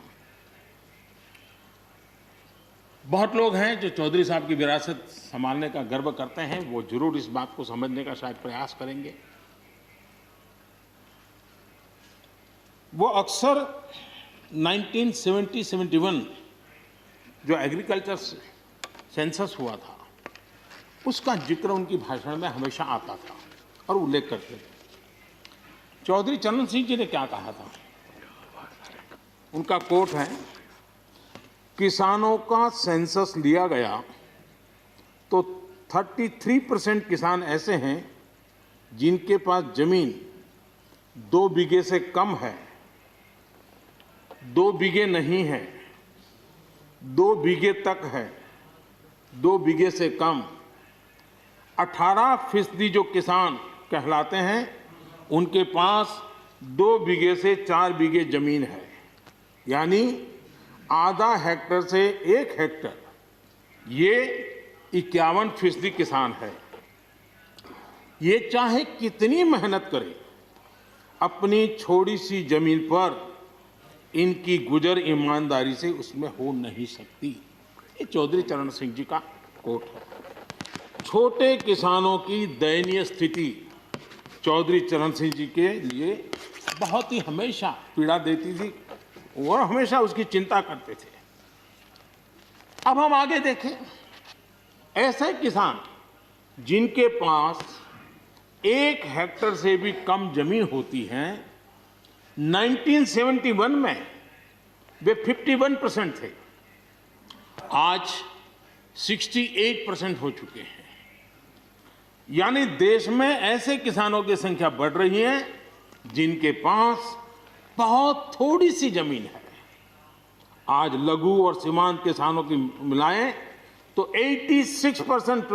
बहुत लोग हैं जो चौधरी साहब की विरासत संभालने का गर्व करते हैं, वो जरूर इस बात को समझने का शायद प्रयास करेंगे। वो अक्सर 1970-71 जो एग्रीकल्चर सेंसस हुआ था उसका जिक्र उनकी भाषण में हमेशा आता था और उल्लेख करते थे। चौधरी चरण सिंह जी ने क्या कहा था, उनका कोट है, किसानों का सेंसस लिया गया तो 33% किसान ऐसे हैं जिनके पास जमीन 2 बीघे से कम है, 2 बीघे नहीं है, 2 बीघे तक है, 2 बीघे से कम। 18% जो किसान कहलाते हैं उनके पास 2 बीघे से 4 बीघे जमीन है, यानी आधा हेक्टर से 1 हेक्टर, ये 51% किसान है। ये चाहे कितनी मेहनत करे, अपनी छोटी सी जमीन पर इनकी गुजर ईमानदारी से उसमें हो नहीं सकती। ये चौधरी चरण सिंह जी का कोट है। छोटे किसानों की दयनीय स्थिति चौधरी चरण सिंह जी के लिए बहुत ही हमेशा पीड़ा देती थी और हमेशा उसकी चिंता करते थे। अब हम आगे देखें, ऐसे किसान जिनके पास 1 हेक्टर से भी कम जमीन होती है, 1971 में वे 51% थे, आज 68% हो चुके हैं। यानी देश में ऐसे किसानों की संख्या बढ़ रही है जिनके पास बहुत थोड़ी सी जमीन है। आज लघु और सीमांत किसानों की मिलाएं तो 86%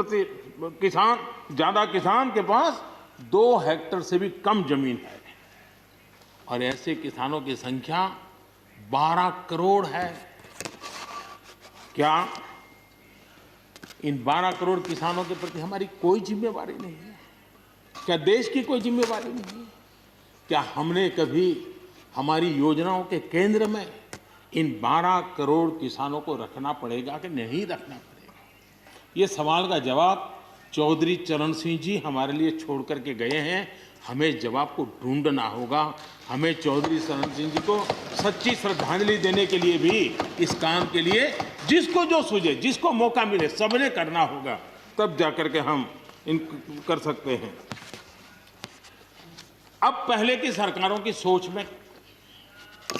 किसान, ज्यादा किसान के पास 2 हेक्टर से भी कम जमीन है, और ऐसे किसानों की संख्या 12 करोड़ है। क्या इन 12 करोड़ किसानों के प्रति हमारी कोई जिम्मेवारी नहीं है? क्या देश की कोई जिम्मेवारी नहीं है? क्या हमने कभी हमारी योजनाओं के केंद्र में इन 12 करोड़ किसानों को रखना पड़ेगा कि नहीं रखना पड़ेगा? ये सवाल का जवाब चौधरी चरण सिंह जी हमारे लिए छोड़ करके गए हैं। हमें जवाब को ढूंढना होगा। हमें चौधरी चरण सिंह जी को सच्ची श्रद्धांजलि देने के लिए भी इस काम के लिए जिसको जो सूझे, जिसको मौका मिले, सबने करना होगा, तब जाकर के हम इन कर सकते हैं। अब पहले की सरकारों की सोच में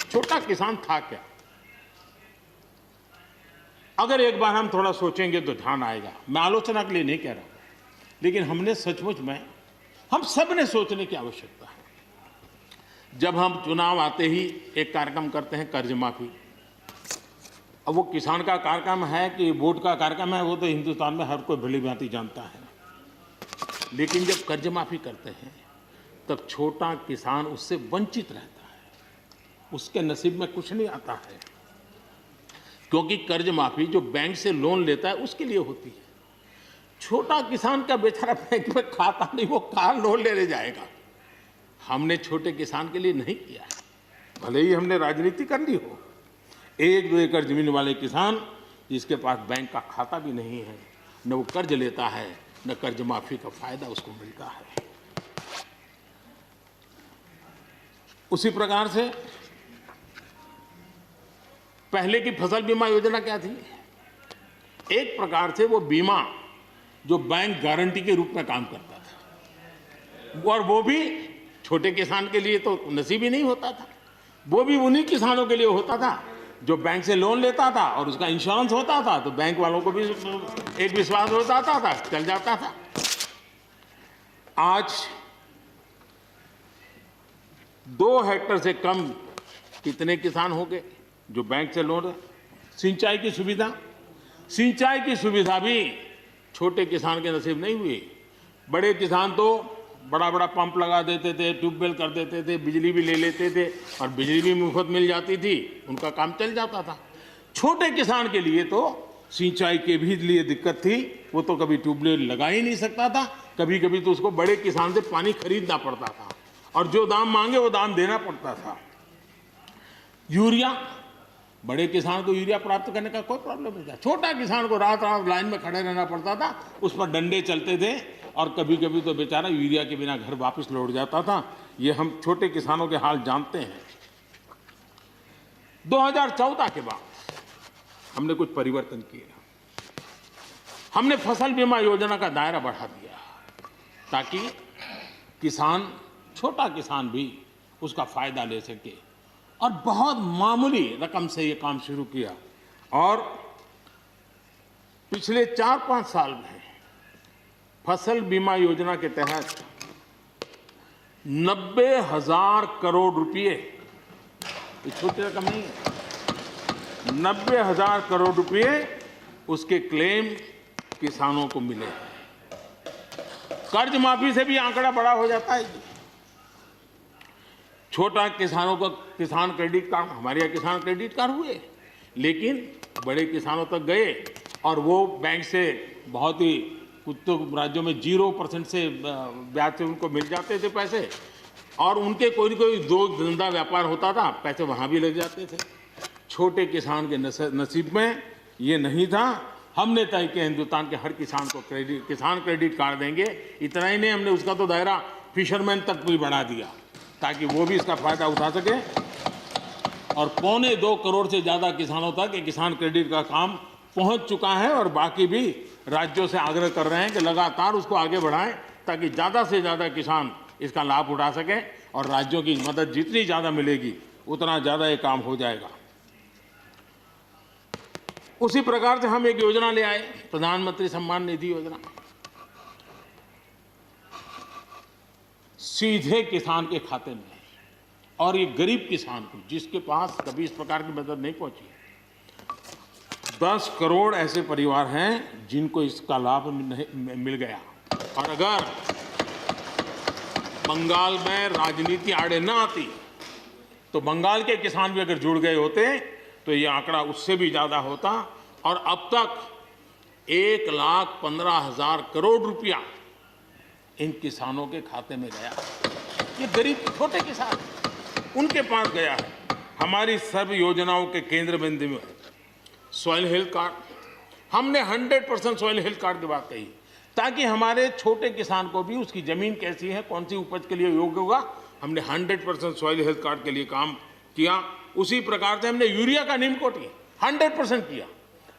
छोटा किसान था क्या? अगर एक बार हम थोड़ा सोचेंगे तो ध्यान आएगा। मैं आलोचना के लिए नहीं कह रहा हूं, लेकिन हमने सचमुच में, हम सब ने सोचने की आवश्यकता है। जब हम चुनाव आते ही एक कार्यक्रम करते हैं कर्ज माफी। अब वो किसान का कार्यक्रम है कि वोट का कार्यक्रम है, वो तो हिंदुस्तान में हर कोई भली भांति जानता है। लेकिन जब कर्ज माफी करते हैं तब छोटा किसान उससे वंचित रहता है, उसके नसीब में कुछ नहीं आता है, क्योंकि कर्ज माफी जो बैंक से लोन लेता है उसके लिए होती है। छोटा किसान का बेचारा बैंक में खाता नहीं, वो कहाँ लोन लेने जाएगा। हमने छोटे किसान के लिए नहीं किया है, भले ही हमने राजनीति कर ली हो। 1-2 एकड़ जमीन वाले किसान जिसके पास बैंक का खाता भी नहीं है, न वो कर्ज लेता है, न कर्ज माफी का फायदा उसको मिलता है। उसी प्रकार से पहले की फसल बीमा योजना क्या थी? एक प्रकार से वो बीमा जो बैंक गारंटी के रूप में काम करता था, और वो भी छोटे किसान के लिए तो नसीब ही नहीं होता था। वो भी उन्हीं किसानों के लिए होता था जो बैंक से लोन लेता था और उसका इंश्योरेंस होता था, तो बैंक वालों को भी एक विश्वास हो जाता था, चल जाता था। आज 2 हेक्टेयर से कम कितने किसान हो गए जो बैंक से लोन? सिंचाई की सुविधा भी छोटे किसान के नसीब नहीं हुई। बड़े किसान तो बड़ा बड़ा पंप लगा देते थे, ट्यूबवेल कर देते थे, बिजली भी ले लेते थे और बिजली भी मुफ्त मिल जाती थी, उनका काम चल जाता था। छोटे किसान के लिए तो सिंचाई के भी लिए दिक्कत थी, वो तो कभी ट्यूबवेल लगा ही नहीं सकता था, कभी कभी तो उसको बड़े किसान से पानी खरीदना पड़ता था और जो दाम मांगे वो दाम देना पड़ता था। यूरिया, बड़े किसान को यूरिया प्राप्त करने का कोई प्रॉब्लम नहीं था, छोटा किसान को रात रात लाइन में खड़े रहना पड़ता था, उस पर डंडे चलते थे और कभी कभी तो बेचारा यूरिया के बिना घर वापस लौट जाता था। ये हम छोटे किसानों के हाल जानते हैं। 2014 के बाद हमने कुछ परिवर्तन किए। हमने फसल बीमा योजना का दायरा बढ़ा दिया ताकि किसान, छोटा किसान भी उसका फायदा ले सके, और बहुत मामूली रकम से ये काम शुरू किया। और पिछले 4-5 साल में फसल बीमा योजना के तहत 90,000 करोड़ रुपए, ये छोटी रकम नहीं है, 90,000 करोड़ रुपए उसके क्लेम किसानों को मिले। कर्ज माफी से भी आंकड़ा बड़ा हो जाता है। छोटा किसानों का किसान क्रेडिट कार्ड, हमारे यहाँ किसान क्रेडिट कार्ड हुए, लेकिन बड़े किसानों तक गए और वो बैंक से बहुत ही, कुछ तो राज्यों में 0% से ब्याज से उनको मिल जाते थे पैसे, और उनके कोई न कोई दो धंधा व्यापार होता था, पैसे वहाँ भी लग जाते थे। छोटे किसान के नसीब में ये नहीं था। हमने तय किया हिंदुस्तान के हर किसान को किसान क्रेडिट कार्ड देंगे। इतना ही नहीं, हमने उसका तो दायरा फिशरमैन तक भी बढ़ा दिया ताकि वो भी इसका फायदा उठा सके। और 2.25 करोड़ से ज़्यादा किसानों तक ये किसान क्रेडिट का काम पहुंच चुका है, और बाकी भी राज्यों से आग्रह कर रहे हैं कि लगातार उसको आगे बढ़ाएं ताकि ज़्यादा से ज़्यादा किसान इसका लाभ उठा सकें, और राज्यों की मदद जितनी ज़्यादा मिलेगी उतना ज़्यादा ये काम हो जाएगा। उसी प्रकार से हम एक योजना ले आए, प्रधानमंत्री सम्मान निधि योजना। सीधे किसान के खाते में, और ये गरीब किसान को, जिसके पास कभी इस प्रकार की मदद नहीं पहुंची। 10 करोड़ ऐसे परिवार हैं जिनको इसका लाभ मिल गया। और अगर बंगाल में राजनीति आड़े न आती तो बंगाल के किसान भी अगर जुड़ गए होते तो ये आंकड़ा उससे भी ज़्यादा होता, और अब तक 1,15,000 करोड़ रुपया इन किसानों के खाते में गया। ये गरीब छोटे किसान, उनके पास गया है। हमारी सर्व योजनाओं के केंद्र बिंदु में सॉइल हेल्थ कार्ड, हमने 100% सॉइल हेल्थ कार्ड की बात कही, ताकि हमारे छोटे किसान को भी उसकी ज़मीन कैसी है, कौन सी उपज के लिए योग्य होगा, हमने 100% सॉइल हेल्थ कार्ड के लिए काम किया। उसी प्रकार से हमने यूरिया का निमकोटी 100% किया।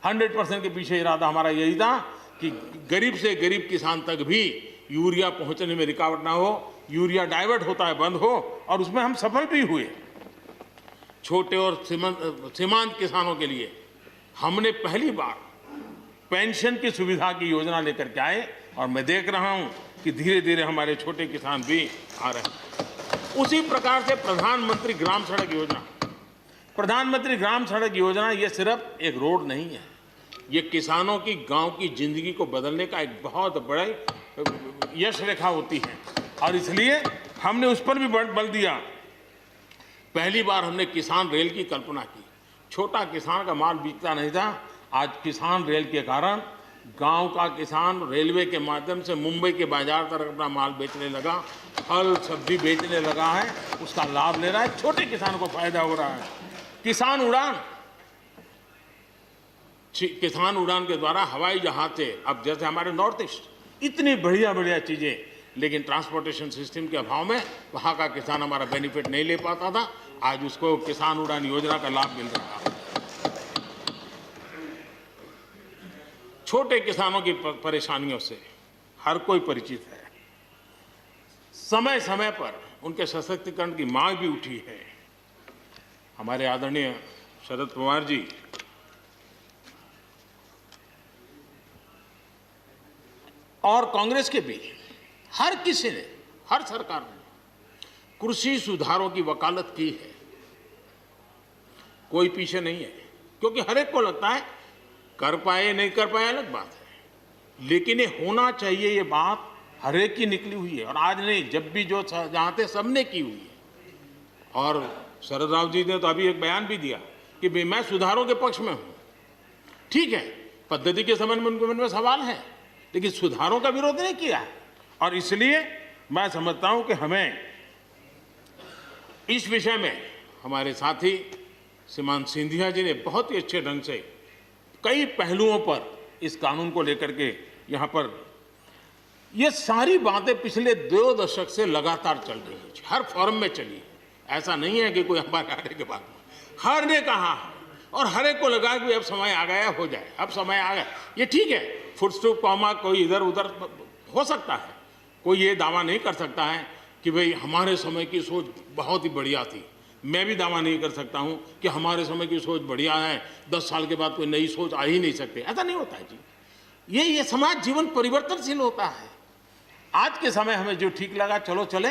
100% के पीछे इरादा हमारा यही था कि गरीब से गरीब किसान तक भी यूरिया पहुंचने में रुकावट ना हो, यूरिया डाइवर्ट होता है बंद हो, और उसमें हम सफल भी हुए। छोटे और सीमांत किसानों के लिए हमने पहली बार पेंशन की सुविधा की योजना लेकर के आए, और मैं देख रहा हूं कि धीरे धीरे हमारे छोटे किसान भी आ रहे हैं। उसी प्रकार से प्रधानमंत्री ग्राम सड़क योजना, प्रधानमंत्री ग्राम सड़क योजना ये सिर्फ एक रोड नहीं है, ये किसानों की गांव की जिंदगी को बदलने का एक बहुत बड़े यश रेखा होती है, और इसलिए हमने उस पर भी बल दिया। पहली बार हमने किसान रेल की कल्पना की। छोटा किसान का माल बिकता नहीं था, आज किसान रेल के कारण गांव का किसान रेलवे के माध्यम से मुंबई के बाजार तक अपना माल बेचने लगा, फल सब्जी बेचने लगा है, उसका लाभ ले रहा है, छोटे किसान को फायदा हो रहा है। किसान उड़ान के द्वारा हवाई जहाज से, अब जैसे हमारे नॉर्थ ईस्ट इतनी बढ़िया बढ़िया चीजें, लेकिन ट्रांसपोर्टेशन सिस्टम के अभाव में वहां का किसान हमारा बेनिफिट नहीं ले पाता था, आज उसको किसान उड़ान योजना का लाभ मिल रहा है। छोटे किसानों की परेशानियों से हर कोई परिचित है। समय समय पर उनके सशक्तिकरण की मांग भी उठी है। हमारे आदरणीय शरद पवार जी और कांग्रेस के भी हर किसी ने, हर सरकार ने कृषि सुधारों की वकालत की है। कोई पीछे नहीं है, क्योंकि हर एक को लगता है कर पाए नहीं कर पाए अलग बात है, लेकिन ये होना चाहिए, ये बात हर एक की निकली हुई है। और आज नहीं, जब भी जो जहां थे सबने की हुई है। और शरद राव जी ने तो अभी एक बयान भी दिया कि भाई मैं सुधारों के पक्ष में हूं। ठीक है, पद्धति के संबंध में उनके मन में सवाल है, लेकिन सुधारों का विरोध नहीं किया है। और इसलिए मैं समझता हूं कि हमें इस विषय में हमारे साथी श्रीमान सिंधिया जी ने बहुत ही अच्छे ढंग से कई पहलुओं पर इस कानून को लेकर के यहाँ पर ये सारी बातें पिछले 2 दशक से लगातार चल रही है, हर फोरम में चली है। ऐसा नहीं है कि कोई हमारे आने के बाद, हर ने कहा है और हर एक को लगा कि अब समय आ गया, हो जाए, अब समय आ गया। ये ठीक है, फुट स्टॉप कॉमा कोई इधर उधर हो सकता है, कोई ये दावा नहीं कर सकता है कि भाई हमारे समय की सोच बहुत ही बढ़िया थी। मैं भी दावा नहीं कर सकता हूं कि हमारे समय की सोच बढ़िया है, 10 साल के बाद कोई नई सोच आ ही नहीं सकती। ऐसा नहीं होता है जी। ये समाज जीवन परिवर्तनशील होता है। आज के समय हमें जो ठीक लगा, चलो चले,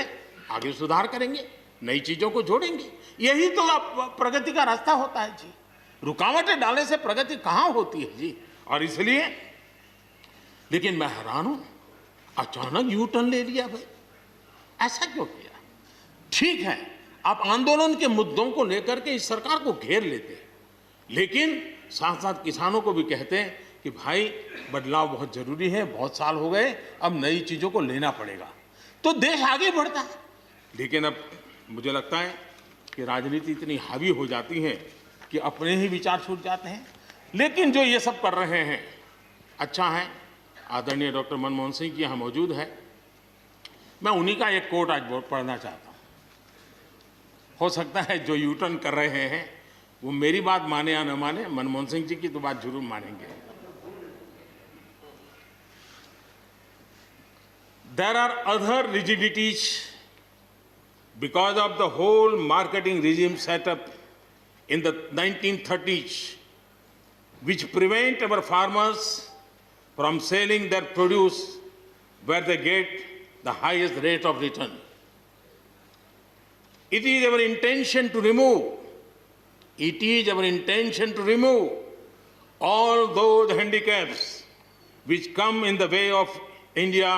आगे सुधार करेंगे, नई चीजों को जोड़ेंगे। यही तो प्रगति का रास्ता होता है जी। रुकावटें डालने से प्रगति कहां होती है जी। और इसलिए, लेकिन मैं हैरान हूं, अचानक यू टर्न ले लिया भाई, ऐसा क्यों किया? ठीक है, आप आंदोलन के मुद्दों को लेकर के इस सरकार को घेर लेते, लेकिन साथ साथ किसानों को भी कहते हैं कि भाई बदलाव बहुत जरूरी है, बहुत साल हो गए, अब नई चीजों को लेना पड़ेगा, तो देश आगे बढ़ता है। लेकिन अब मुझे लगता है कि राजनीति इतनी हावी हो जाती है कि अपने ही विचार छूट जाते हैं। लेकिन जो ये सब कर रहे हैं अच्छा है। आदरणीय डॉक्टर मनमोहन सिंह जी यहाँ मौजूद है, मैं उन्हीं का एक कोट आज पढ़ना चाहता हूँ। हो सकता है जो यू टर्न कर रहे हैं वो मेरी बात माने या न माने, मनमोहन सिंह जी की तो बात जरूर मानेंगे। There are other rigidities because of the whole marketing regime set up in the 1930s, which prevent our farmers from selling their produce where they get the highest rate of return. It is our intention to remove all those handicaps which come in the way of India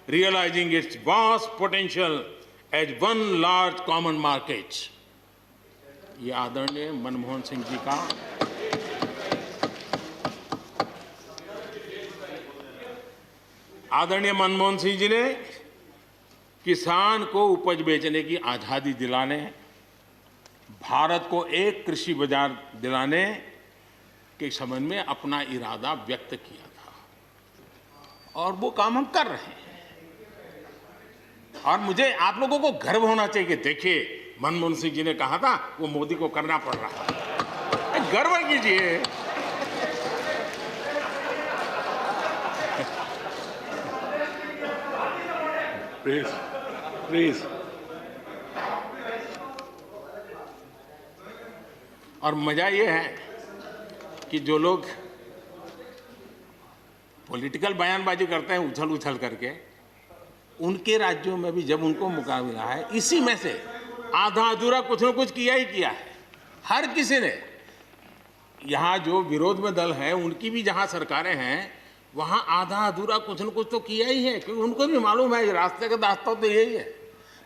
realizing its vast potential as one large common market. ये आदरणीय मनमोहन सिंह जी का आदरणीय मनमोहन सिंह जी ने किसान को उपज बेचने की आज़ादी दिलाने, भारत को एक कृषि बाजार दिलाने के संबंध में अपना इरादा व्यक्त किया था और वो काम हम कर रहे हैं। और मुझे आप लोगों को गर्व होना चाहिए कि देखिए मनमोहन सिंह जी ने कहा था वो मोदी को करना पड़ रहा है, गर्व कीजिए। Please please. और मजा ये है कि जो लोग पॉलिटिकल बयानबाजी करते हैं उछल उछल करके, उनके राज्यों में भी जब उनको मौका मिला है, इसी में से आधा अधूरा कुछ न कुछ किया ही किया है हर किसी ने। यहाँ जो विरोध में दल है उनकी भी जहाँ सरकारें हैं वहाँ आधा अधूरा कुछ न कुछ तो किया ही है, क्योंकि उनको भी मालूम है रास्ते का रास्ता तो यही है।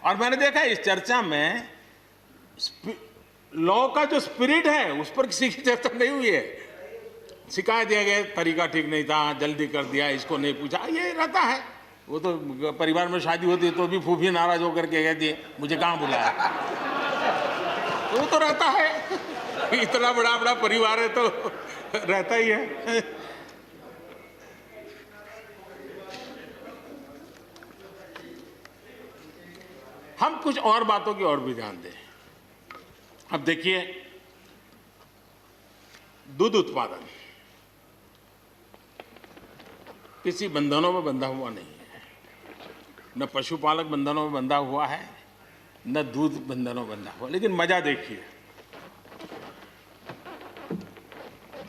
और मैंने देखा इस चर्चा में लॉ का जो स्पिरिट है उस पर किसी की चर्चा नहीं हुई है। शिकायत दिया गया तरीका ठीक नहीं था, जल्दी कर दिया, इसको नहीं पूछा, ये रहता है। वो तो परिवार में शादी होती है तो भी फूफी नाराज होकर के कहती है मुझे कहाँ बुलाया, तो वो तो रहता है। इतना बड़ा बड़ा परिवार है तो रहता ही है। हम कुछ और बातों की ओर भी ध्यान दें। अब देखिए, दूध उत्पादन किसी बंधनों में बंधा हुआ नहीं है, न पशुपालक बंधनों में बंधा हुआ है, न दूध बंधनों में बंधा हुआ। लेकिन मजा देखिए,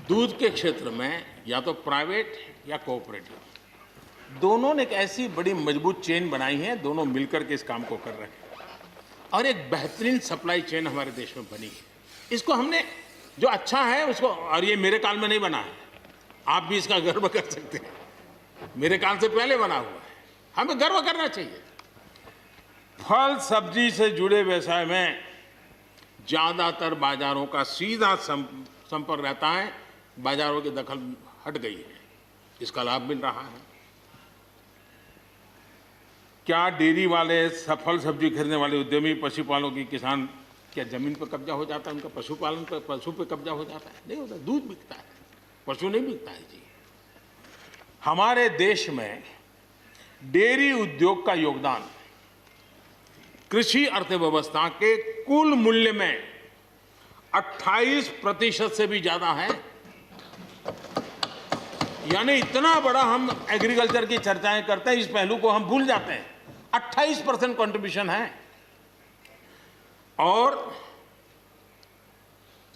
दूध के क्षेत्र में या तो प्राइवेट या कोऑपरेटिव दोनों ने एक ऐसी बड़ी मजबूत चेन बनाई है, दोनों मिलकर के इस काम को कर रहे हैं और एक बेहतरीन सप्लाई चेन हमारे देश में बनी है। इसको हमने जो अच्छा है उसको, और ये मेरे काल में नहीं बना है, आप भी इसका गर्व कर सकते हैं, मेरे काल से पहले बना हुआ है, हमें गर्व करना चाहिए। फल सब्जी से जुड़े व्यवसाय में ज्यादातर बाजारों का सीधा संपर्क रहता है, बाजारों की दखल हट गई है, इसका लाभ मिल रहा है। क्या डेयरी वाले, फल सब्जी खरीदने वाले उद्यमी, पशुपालकों की किसान, क्या जमीन पर कब्जा हो जाता है उनका, पशुपालन पर, पशु पे कब्जा हो जाता है? नहीं होता, दूध बिकता है, पशु नहीं बिकता है जी। हमारे देश में डेयरी उद्योग का योगदान कृषि अर्थव्यवस्था के कुल मूल्य में 28% से भी ज्यादा है। यानी इतना बड़ा हम एग्रीकल्चर की चर्चाएं करते हैं, इस पहलू को हम भूल जाते हैं। 28% कंट्रीब्यूशन है और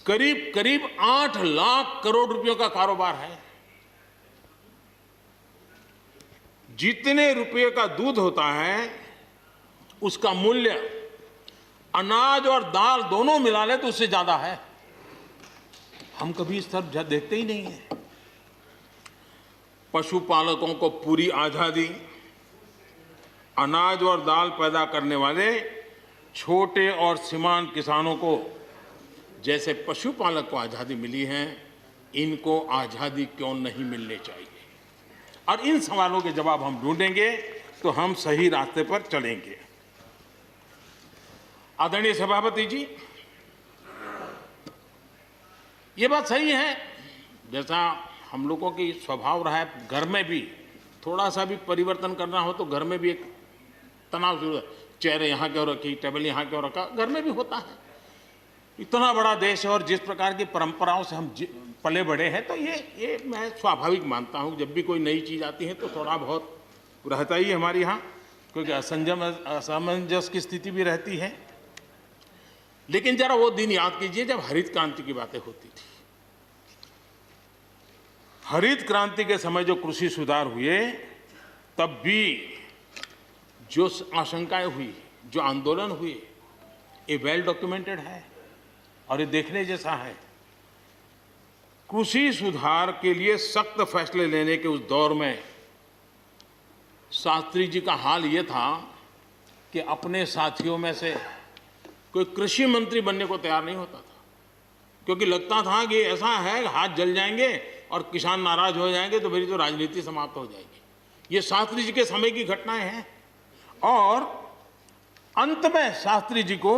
करीब करीब 8 लाख करोड़ रुपयों का कारोबार है। जितने रुपये का दूध होता है उसका मूल्य अनाज और दाल दोनों मिला ले तो उससे ज्यादा है। हम कभी इस तरफ देखते ही नहीं है। पशुपालकों को पूरी आजादी, अनाज और दाल पैदा करने वाले छोटे और सीमांत किसानों को जैसे पशुपालक को आजादी मिली है, इनको आजादी क्यों नहीं मिलनी चाहिए? और इन सवालों के जवाब हम ढूंढेंगे तो हम सही रास्ते पर चलेंगे। आदरणीय सभापति जी, ये बात सही है, जैसा हम लोगों की स्वभाव रहा है, घर में भी थोड़ा सा भी परिवर्तन करना हो तो घर में भी एक तनाव शुरू है। चेयर यहाँ क्यों रखी, टेबल यहाँ क्यों रखा, घर में भी होता है। इतना बड़ा देश है और जिस प्रकार की परंपराओं से हम पले बढ़े हैं, तो ये मैं स्वाभाविक मानता हूँ। जब भी कोई नई चीज़ आती है तो थोड़ा बहुत रहता ही है हमारे यहाँ, क्योंकि असमंजस की स्थिति भी रहती है। लेकिन जरा वो दिन याद कीजिए जब हरित क्रांति की बातें होती थी। हरित क्रांति के समय जो कृषि सुधार हुए, तब भी जो आशंकाएं हुई, जो आंदोलन हुए, ये वेल डॉक्यूमेंटेड है और ये देखने जैसा है। कृषि सुधार के लिए सख्त फैसले लेने के उस दौर में शास्त्री जी का हाल ये था कि अपने साथियों में से कोई कृषि मंत्री बनने को तैयार नहीं होता था, क्योंकि लगता था कि ऐसा है हाथ जल जाएंगे और किसान नाराज हो जाएंगे तो मेरी तो राजनीति समाप्त हो जाएगी। ये शास्त्री जी के समय की घटनाएं हैं। और अंत में शास्त्री जी को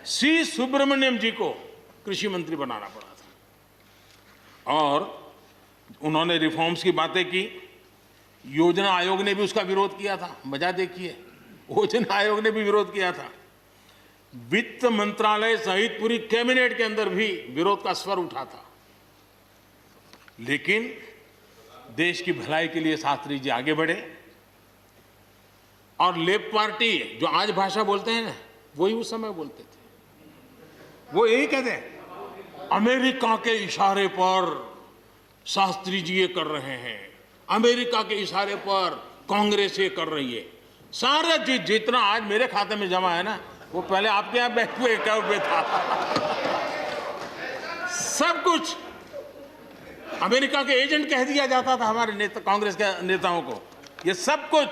सी सुब्रमण्यम जी को कृषि मंत्री बनाना पड़ा था। और उन्होंने रिफॉर्म्स की बातें की। योजना आयोग ने भी उसका विरोध किया था। मजा देखिए, योजना आयोग ने भी विरोध किया था। वित्त मंत्रालय सहित पूरी कैबिनेट के अंदर भी विरोध का स्वर उठा था। लेकिन देश की भलाई के लिए शास्त्री जी आगे बढ़े और लेफ्ट पार्टी जो आज भाषा बोलते हैं ना, वही उस समय बोलते थे। वो यही कहते हैं, अमेरिका के इशारे पर शास्त्री जी ये कर रहे हैं, अमेरिका के इशारे पर कांग्रेस ये कर रही है। सारा चीज जितना आज मेरे खाते में जमा है ना, वो पहले आपके यहाँ बैंक में अकाउंट में था। सब कुछ अमेरिका के एजेंट कह दिया जाता था हमारे नेता, कांग्रेस के नेताओं को। ये सब कुछ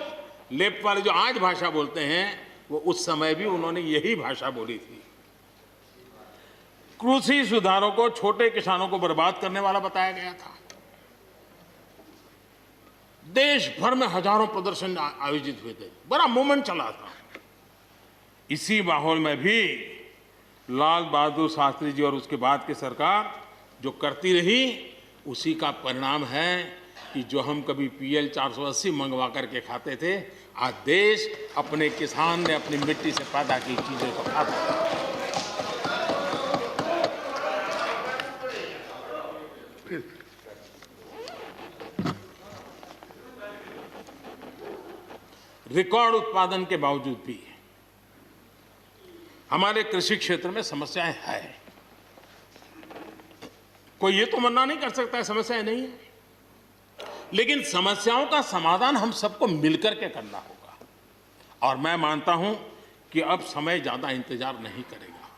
लेफ्ट वाले जो आज भाषा बोलते हैं, वो उस समय भी उन्होंने यही भाषा बोली थी। कृषि सुधारों को छोटे किसानों को बर्बाद करने वाला बताया गया था। देश भर में हजारों प्रदर्शन आयोजित हुए थे, बड़ा मूवमेंट चला था। इसी माहौल में भी लाल बहादुर शास्त्री जी और उसके बाद की सरकार जो करती रही, उसी का परिणाम है कि जो हम कभी PL 480 मंगवा करके खाते थे, आज देश अपने किसान ने अपनी मिट्टी से पैदा की चीजों को खाता है। रिकॉर्ड उत्पादन के बावजूद भी हमारे कृषि क्षेत्र में समस्याएं हैं। कोई ये तो मना नहीं कर सकता है समस्याएं नहीं है, लेकिन समस्याओं का समाधान हम सबको मिलकर के करना होगा। और मैं मानता हूं कि अब समय ज्यादा इंतजार नहीं करेगा।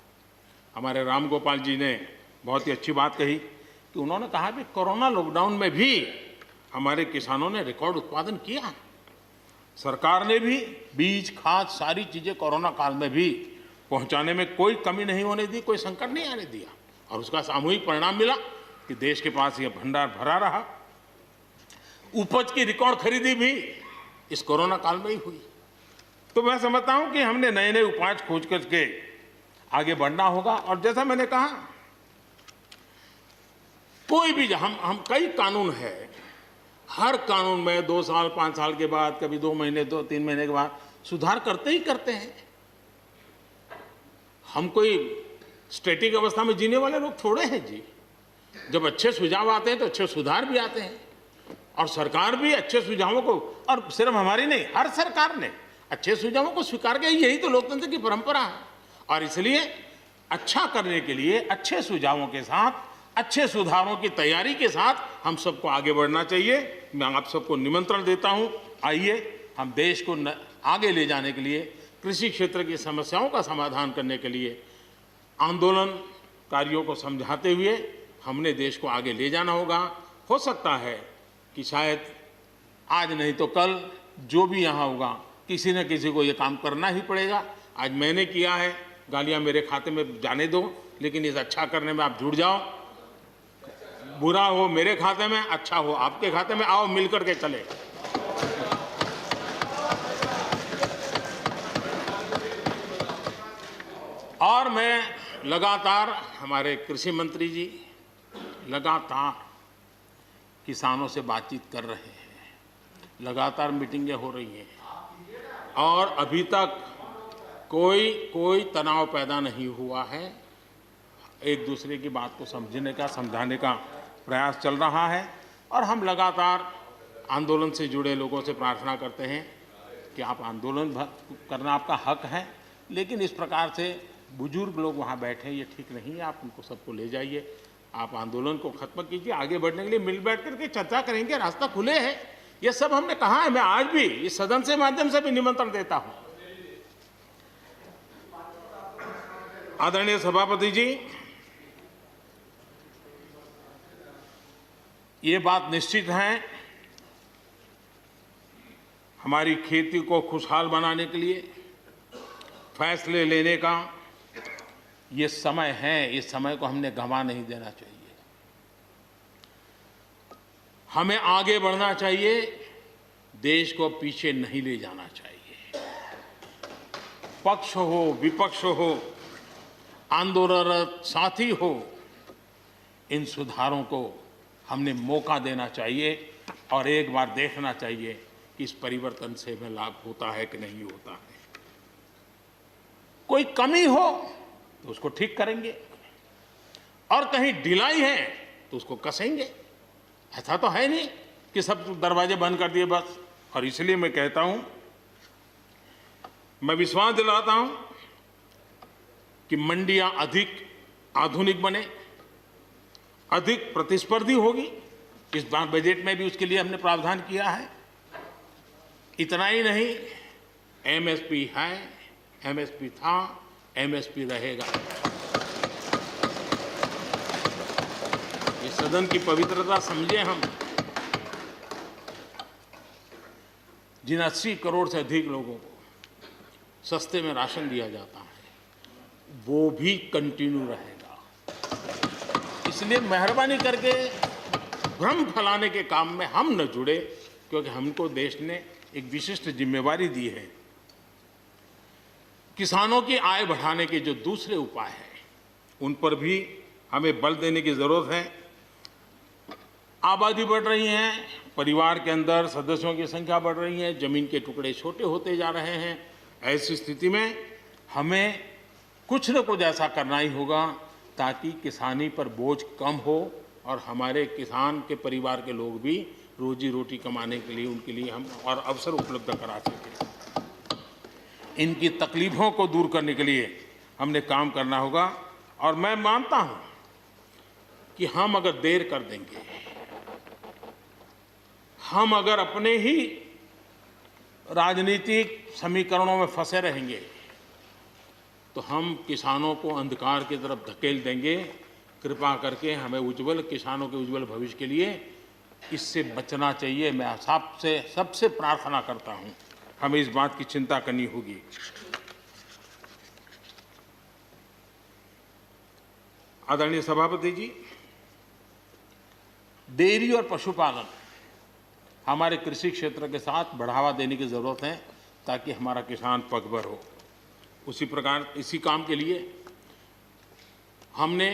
हमारे राम गोपाल जी ने बहुत ही अच्छी बात कही कि उन्होंने कहा कि कोरोना लॉकडाउन में भी हमारे किसानों ने रिकॉर्ड उत्पादन किया। सरकार ने भी बीज, खाद, सारी चीजें कोरोना काल में भी पहुंचाने में कोई कमी नहीं होने दी, कोई संकट नहीं आने दिया, और उसका सामूहिक परिणाम मिला कि देश के पास यह भंडार भरा रहा। उपज की रिकॉर्ड खरीदी भी इस कोरोना काल में ही हुई। तो मैं समझता हूं कि हमने नए नए उपाय खोज करके आगे बढ़ना होगा। और जैसा मैंने कहा, कोई भी हम कई कानून है, हर कानून में 2 साल 5 साल के बाद, कभी 2 महीने 2-3 महीने के बाद सुधार करते ही करते हैं। हम कोई स्टैटिक अवस्था में जीने वाले लोग थोड़े हैं जी। जब अच्छे सुझाव आते हैं तो अच्छे सुधार भी आते हैं, और सरकार भी अच्छे सुझावों को, और सिर्फ हमारी नहीं, हर सरकार ने अच्छे सुझावों को स्वीकार किया। यही तो लोकतंत्र की परंपरा है। और इसलिए अच्छा करने के लिए अच्छे सुझावों के साथ, अच्छे सुधारों की तैयारी के साथ हम सबको आगे बढ़ना चाहिए। मैं आप सबको निमंत्रण देता हूं, आइए हम देश को आगे ले जाने के लिए, कृषि क्षेत्र की समस्याओं का समाधान करने के लिए आंदोलनकारियों को समझाते हुए हमने देश को आगे ले जाना होगा। हो सकता है कि शायद आज नहीं तो कल जो भी यहाँ होगा, किसी न किसी को ये काम करना ही पड़ेगा। आज मैंने किया है, गालियाँ मेरे खाते में जाने दो, लेकिन इस अच्छा करने में आप जुड़ जाओ। बुरा हो मेरे खाते में, अच्छा हो आपके खाते में, आओ मिलकर के चले। और मैं लगातार, हमारे कृषि मंत्री जी लगातार किसानों से बातचीत कर रहे हैं, लगातार मीटिंगें हो रही हैं, और अभी तक कोई तनाव पैदा नहीं हुआ है। एक दूसरे की बात को समझने का, समझाने का प्रयास चल रहा है। और हम लगातार आंदोलन से जुड़े लोगों से प्रार्थना करते हैं कि आप आंदोलन करना आपका हक है, लेकिन इस प्रकार से बुजुर्ग लोग वहाँ बैठे, ये ठीक नहीं है। आप उनको सबको ले जाइए, आप आंदोलन को खत्म कीजिए। आगे बढ़ने के लिए मिल बैठ करके चर्चा करेंगे, रास्ता खुले है। ये सब हमने कहा है। मैं आज भी इस सदन से माध्यम से भी निमंत्रण देता हूँ। आदरणीय सभापति जी, ये बात निश्चित है, हमारी खेती को खुशहाल बनाने के लिए फैसले लेने का ये समय है। इस समय को हमने गंवा नहीं देना चाहिए। हमें आगे बढ़ना चाहिए, देश को पीछे नहीं ले जाना चाहिए। पक्ष हो, विपक्ष हो, आंदोलनरत साथी हो, इन सुधारों को हमने मौका देना चाहिए और एक बार देखना चाहिए कि इस परिवर्तन से हमें लाभ होता है कि नहीं होता है। कोई कमी हो तो उसको ठीक करेंगे और कहीं ढिलाई है तो उसको कसेंगे। ऐसा तो है नहीं कि सब दरवाजे बंद कर दिए बस। और इसलिए मैं कहता हूं, मैं विश्वास दिलाता हूं कि मंडियां अधिक आधुनिक बने, अधिक प्रतिस्पर्धी होगी। इस बार बजट में भी उसके लिए हमने प्रावधान किया है। इतना ही नहीं, एमएसपी है, एमएसपी था, एमएसपी रहेगा। ये सदन की पवित्रता समझे हम। जिन 80 करोड़ से अधिक लोगों को सस्ते में राशन दिया जाता है, वो भी कंटिन्यू रहेगा। इसलिए मेहरबानी करके भ्रम फैलाने के काम में हम न जुड़े, क्योंकि हमको देश ने एक विशिष्ट जिम्मेवारी दी है। किसानों की आय बढ़ाने के जो दूसरे उपाय हैं, उन पर भी हमें बल देने की जरूरत है। आबादी बढ़ रही है, परिवार के अंदर सदस्यों की संख्या बढ़ रही है, जमीन के टुकड़े छोटे होते जा रहे हैं। ऐसी स्थिति में हमें कुछ न कुछ ऐसा करना ही होगा ताकि किसानी पर बोझ कम हो और हमारे किसान के परिवार के लोग भी रोजी रोटी कमाने के लिए, उनके लिए हम और अवसर उपलब्ध करा सकें। इनकी तकलीफों को दूर करने के लिए हमने काम करना होगा। और मैं मानता हूं कि हम अगर देर कर देंगे, हम अगर अपने ही राजनीतिक समीकरणों में फंसे रहेंगे, तो हम किसानों को अंधकार की तरफ धकेल देंगे। कृपा करके हमें उज्जवल किसानों के उज्जवल भविष्य के लिए इससे बचना चाहिए। मैं सबसे प्रार्थना करता हूं, हमें इस बात की चिंता करनी होगी। आदरणीय सभापति जी, डेयरी और पशुपालन हमारे कृषि क्षेत्र के साथ बढ़ावा देने की जरूरत है ताकि हमारा किसान पगभर हो। उसी प्रकार इसी काम के लिए हमने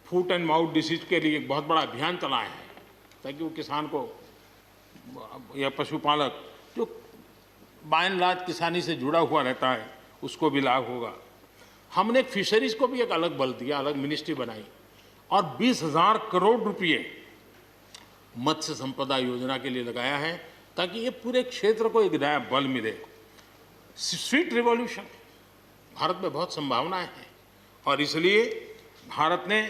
फुट एंड माउथ डिसीज के लिए एक बहुत बड़ा अभियान चलाया है ताकि वो किसान को या पशुपालक जो बाय एंड लार्ज किसानी से जुड़ा हुआ रहता है उसको भी लाभ होगा। हमने फिशरीज को भी एक अलग बल दिया, अलग मिनिस्ट्री बनाई और 20,000 करोड़ रुपए मत्स्य संपदा योजना के लिए लगाया है ताकि ये पूरे क्षेत्र को एक नया बल मिले। स्वीट रिवॉल्यूशन, भारत में बहुत संभावनाएं हैं और इसलिए भारत ने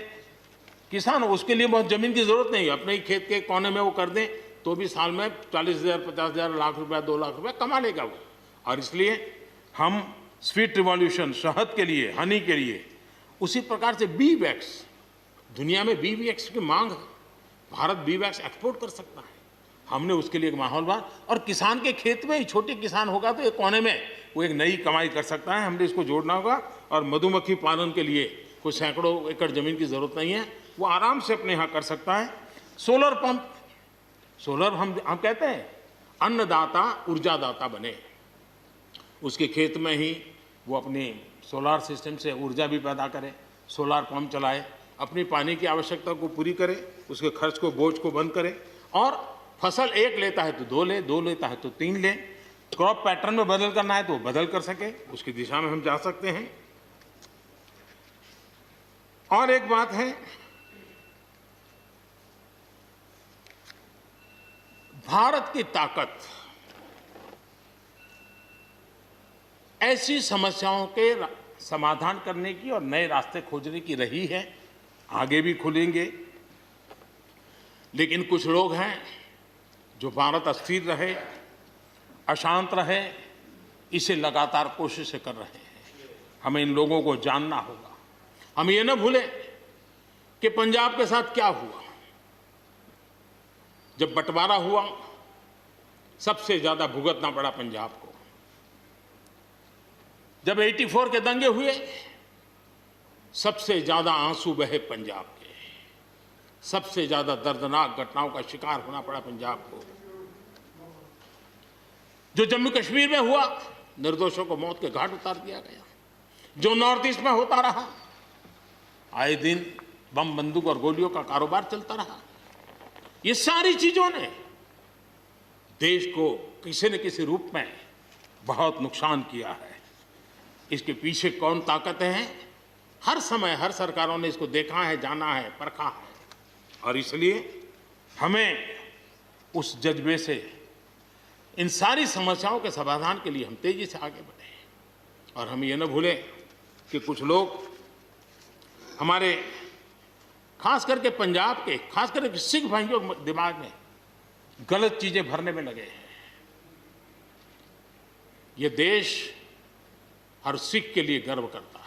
किसान, उसके लिए बहुत जमीन की जरूरत नहीं है, अपने ही खेत के कोने में वो कर दें तो भी साल में 40,000, 50,000, लाख रुपया, 2 लाख रुपया कमा लेगा वो। और इसलिए हम स्वीट रिवॉल्यूशन, शहद के लिए, हनी के लिए, उसी प्रकार से बी वैक्स, दुनिया में बी वैक्स की मांग है, भारत बी वैक्स एक्सपोर्ट कर सकता है। हमने उसके लिए एक माहौल बना और किसान के खेत में ही छोटे किसान होगा तो एक कोने में वो एक नई कमाई कर सकता है। हमने इसको जोड़ना होगा। और मधुमक्खी पालन के लिए कोई सैकड़ों एकड़ जमीन की जरूरत नहीं है, वो आराम से अपने यहाँ कर सकता है। सोलर पंप, सोलर हम कहते हैं अन्नदाता ऊर्जादाता बने, उसके खेत में ही वो अपनी सोलार सिस्टम से ऊर्जा भी पैदा करे, सोलार पंप चलाए, अपनी पानी की आवश्यकता को पूरी करे, उसके खर्च को, बोझ को बंद करे और फसल एक लेता है तो 2 ले, 2 लेता है तो 3 ले। क्रॉप पैटर्न में बदल करना है तो वो बदल कर सके, उसकी दिशा में हम जा सकते हैं। और एक बात है, भारत की ताकत ऐसी समस्याओं के समाधान करने की और नए रास्ते खोजने की रही है, आगे भी खुलेंगे। लेकिन कुछ लोग हैं जो भारत अस्थिर रहे, अशांत रहे, इसे लगातार कोशिशें कर रहे हैं। हमें इन लोगों को जानना होगा। हम ये न भूलें कि पंजाब के साथ क्या हुआ। जब बंटवारा हुआ, सबसे ज्यादा भुगतना पड़ा पंजाब को। जब 84 के दंगे हुए, सबसे ज्यादा आंसू बहे पंजाब के, सबसे ज्यादा दर्दनाक घटनाओं का शिकार होना पड़ा पंजाब को। जो जम्मू कश्मीर में हुआ, निर्दोषों को मौत के घाट उतार दिया गया। जो नॉर्थ ईस्ट में होता रहा, आए दिन बम बंदूक और गोलियों का कारोबार चलता रहा। ये सारी चीजों ने देश को किसी न किसी रूप में बहुत नुकसान किया है। इसके पीछे कौन ताकतें हैं, हर समय हर सरकारों ने इसको देखा है, जाना है, परखा है। और इसलिए हमें उस जज्बे से इन सारी समस्याओं के समाधान के लिए हम तेजी से आगे बढ़े। और हम ये न भूलें कि कुछ लोग हमारे खास करके पंजाब के, खास करके सिख भाइयों के दिमाग में गलत चीजें भरने में लगे हैं। ये देश हर सिख के लिए गर्व करता है।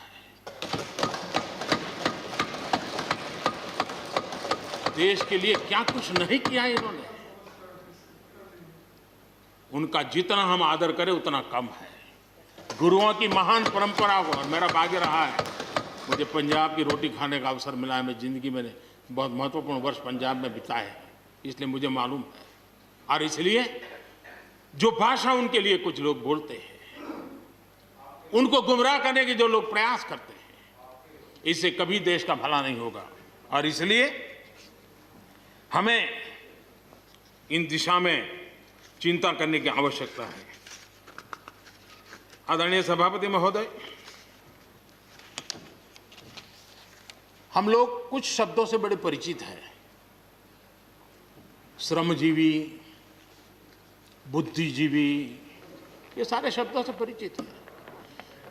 देश के लिए क्या कुछ नहीं किया इन्होंने, उनका जितना हम आदर करें उतना कम है। गुरुओं की महान परंपरा को, और मेरा भाग्य रहा है मुझे पंजाब की रोटी खाने का अवसर मिला है। मैं जिंदगी में बहुत महत्वपूर्ण वर्ष पंजाब में बिताए हैं, इसलिए मुझे मालूम है। और इसलिए जो भाषा उनके लिए कुछ लोग बोलते हैं, उनको गुमराह करने के जो लोग प्रयास करते हैं, इससे कभी देश का भला नहीं होगा। और इसलिए हमें इन दिशा में चिंता करने की आवश्यकता है। आदरणीय सभापति महोदय, हम लोग कुछ शब्दों से बड़े परिचित हैं। श्रमजीवी, बुद्धिजीवी, ये सारे शब्दों से परिचित हैं।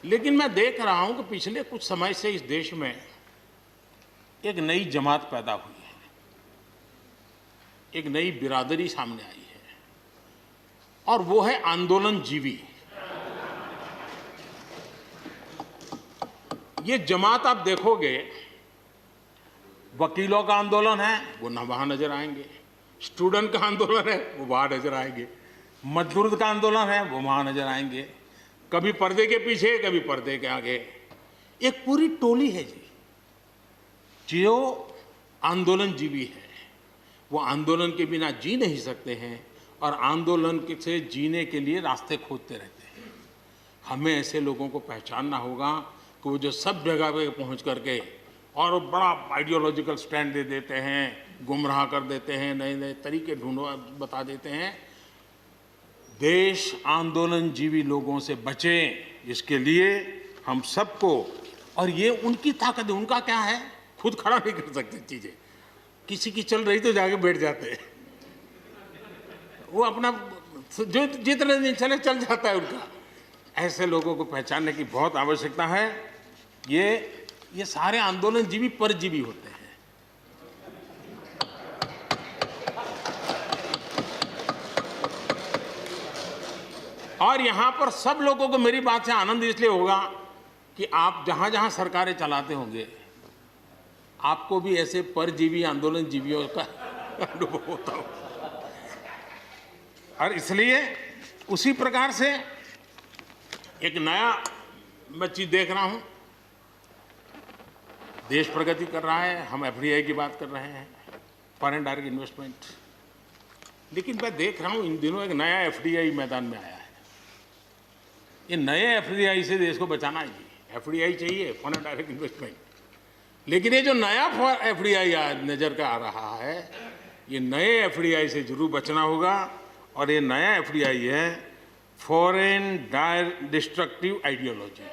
लेकिन मैं देख रहा हूं कि पिछले कुछ समय से इस देश में एक नई जमात पैदा हुई है, एक नई बिरादरी सामने आई है, और वो है आंदोलनजीवी। ये जमात आप देखोगे, वकीलों का आंदोलन है वो न वहां नजर आएंगे, स्टूडेंट का आंदोलन है वो वहां नजर आएंगे, मजदूर का आंदोलन है वो वहां नजर आएंगे, कभी पर्दे के पीछे कभी पर्दे के आगे। एक पूरी टोली है जी जो आंदोलनजीवी है। वो आंदोलन के बिना जी नहीं सकते हैं और आंदोलन से जीने के लिए रास्ते खोजते रहते हैं। हमें ऐसे लोगों को पहचानना होगा कि वो जो सब जगह पे पहुंच करके और बड़ा आइडियोलॉजिकल स्टैंड दे देते हैं, गुमराह कर देते हैं, नए नए तरीके बता देते हैं। देश आंदोलनजीवी लोगों से बचे, इसके लिए हम सबको, और ये उनकी ताकत है। उनका क्या है, खुद खड़ा नहीं कर सकते चीजें, किसी की चल रही तो जाके बैठ जाते हैं। वो अपना जो जितने दिन चले चल जाता है उनका। ऐसे लोगों को पहचानने की बहुत आवश्यकता है। ये सारे आंदोलनजीवी परजीवी होते हैं। और यहां पर सब लोगों को मेरी बात से आनंद इसलिए होगा कि आप जहां जहां सरकारें चलाते होंगे, आपको भी ऐसे परजीवी आंदोलनजीवियों का अनुभव होता हो। और इसलिए उसी प्रकार से एक नया मैं चीज देख रहा हूं, देश प्रगति कर रहा है, हम एफडीआई की बात कर रहे हैं, फॉरेन डायरेक्ट इन्वेस्टमेंट। लेकिन मैं देख रहा हूं इन दिनों एक नया एफडीआई मैदान में आया है। ये नए एफडीआई से देश को बचाना है। एफडीआई चाहिए, फॉरेन डायरेक्ट इन्वेस्टमेंट। लेकिन ये जो नया एफडीआई नजर का आ रहा है, ये नए एफडीआई से जरूर बचना होगा। और ये नया एफडीआई है foreign destructive ideology,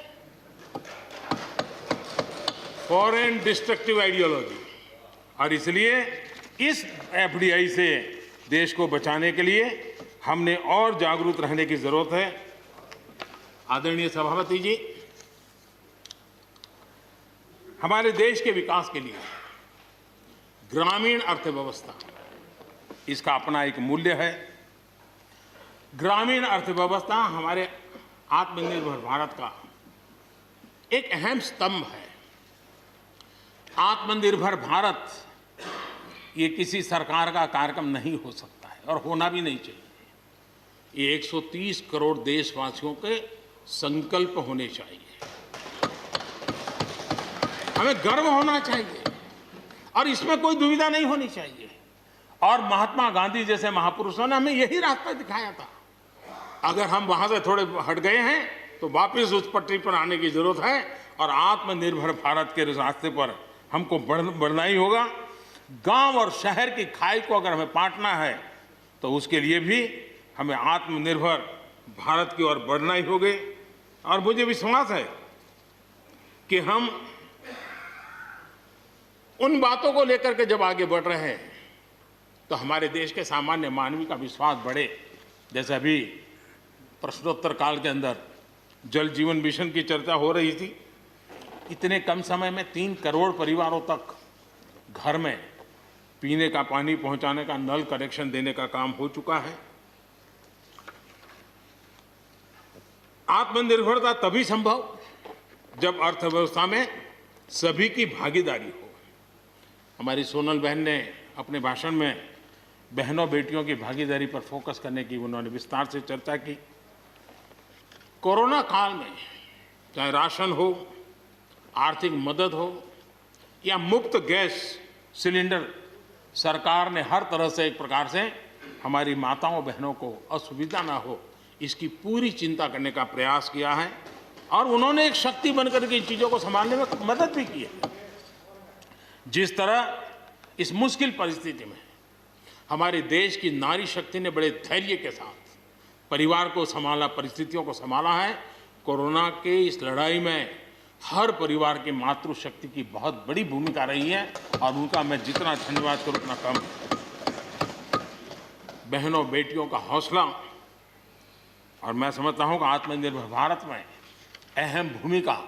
foreign destructive ideology. और इसलिए इस एफडीआई से देश को बचाने के लिए हमने और जागरूक रहने की जरूरत है। आदरणीय सभापति जी, हमारे देश के विकास के लिए ग्रामीण अर्थव्यवस्था, इसका अपना एक मूल्य है। ग्रामीण अर्थव्यवस्था हमारे आत्मनिर्भर भारत का एक अहम स्तंभ है। आत्मनिर्भर भारत ये किसी सरकार का कार्यक्रम नहीं हो सकता है और होना भी नहीं चाहिए। ये 130 करोड़ देशवासियों के संकल्प होने चाहिए। हमें गर्व होना चाहिए और इसमें कोई दुविधा नहीं होनी चाहिए। और महात्मा गांधी जैसे महापुरुषों ने हमें यही रास्ता दिखाया था। अगर हम वहां से थोड़े हट गए हैं तो वापस उस पटरी पर आने की जरूरत है और आत्मनिर्भर भारत के रास्ते पर हमको बढ़ना ही होगा। गांव और शहर की खाई को अगर हमें पाटना है तो उसके लिए भी हमें आत्मनिर्भर भारत की ओर बढ़ना ही होगा। और मुझे विश्वास है कि हम उन बातों को लेकर के जब आगे बढ़ रहे हैं तो हमारे देश के सामान्य मानवी का विश्वास बढ़े। जैसे अभी प्रश्नोत्तर काल के अंदर जल जीवन मिशन की चर्चा हो रही थी, इतने कम समय में 3 करोड़ परिवारों तक घर में पीने का पानी पहुंचाने का नल कनेक्शन देने का काम हो चुका है। आत्मनिर्भरता तभी संभव जब अर्थव्यवस्था में सभी की भागीदारी हो। हमारी सोनल बहन ने अपने भाषण में बहनों बेटियों की भागीदारी पर फोकस करने की उन्होंने विस्तार से चर्चा की। कोरोना काल में चाहे राशन हो, आर्थिक मदद हो या मुफ्त गैस सिलेंडर, सरकार ने हर तरह से एक प्रकार से हमारी माताओं बहनों को असुविधा ना हो इसकी पूरी चिंता करने का प्रयास किया है। और उन्होंने एक शक्ति बनकर के इन चीज़ों को संभालने में मदद भी की है। जिस तरह इस मुश्किल परिस्थिति में हमारे देश की नारी शक्ति ने बड़े धैर्य के साथ परिवार को संभाला, परिस्थितियों को संभाला है। कोरोना के इस लड़ाई में हर परिवार की मातृशक्ति की बहुत बड़ी भूमिका रही है और उनका मैं जितना धन्यवाद करूं उतना कम। बहनों बेटियों का हौसला, और मैं समझता हूं कि आत्मनिर्भर भारत में अहम भूमिका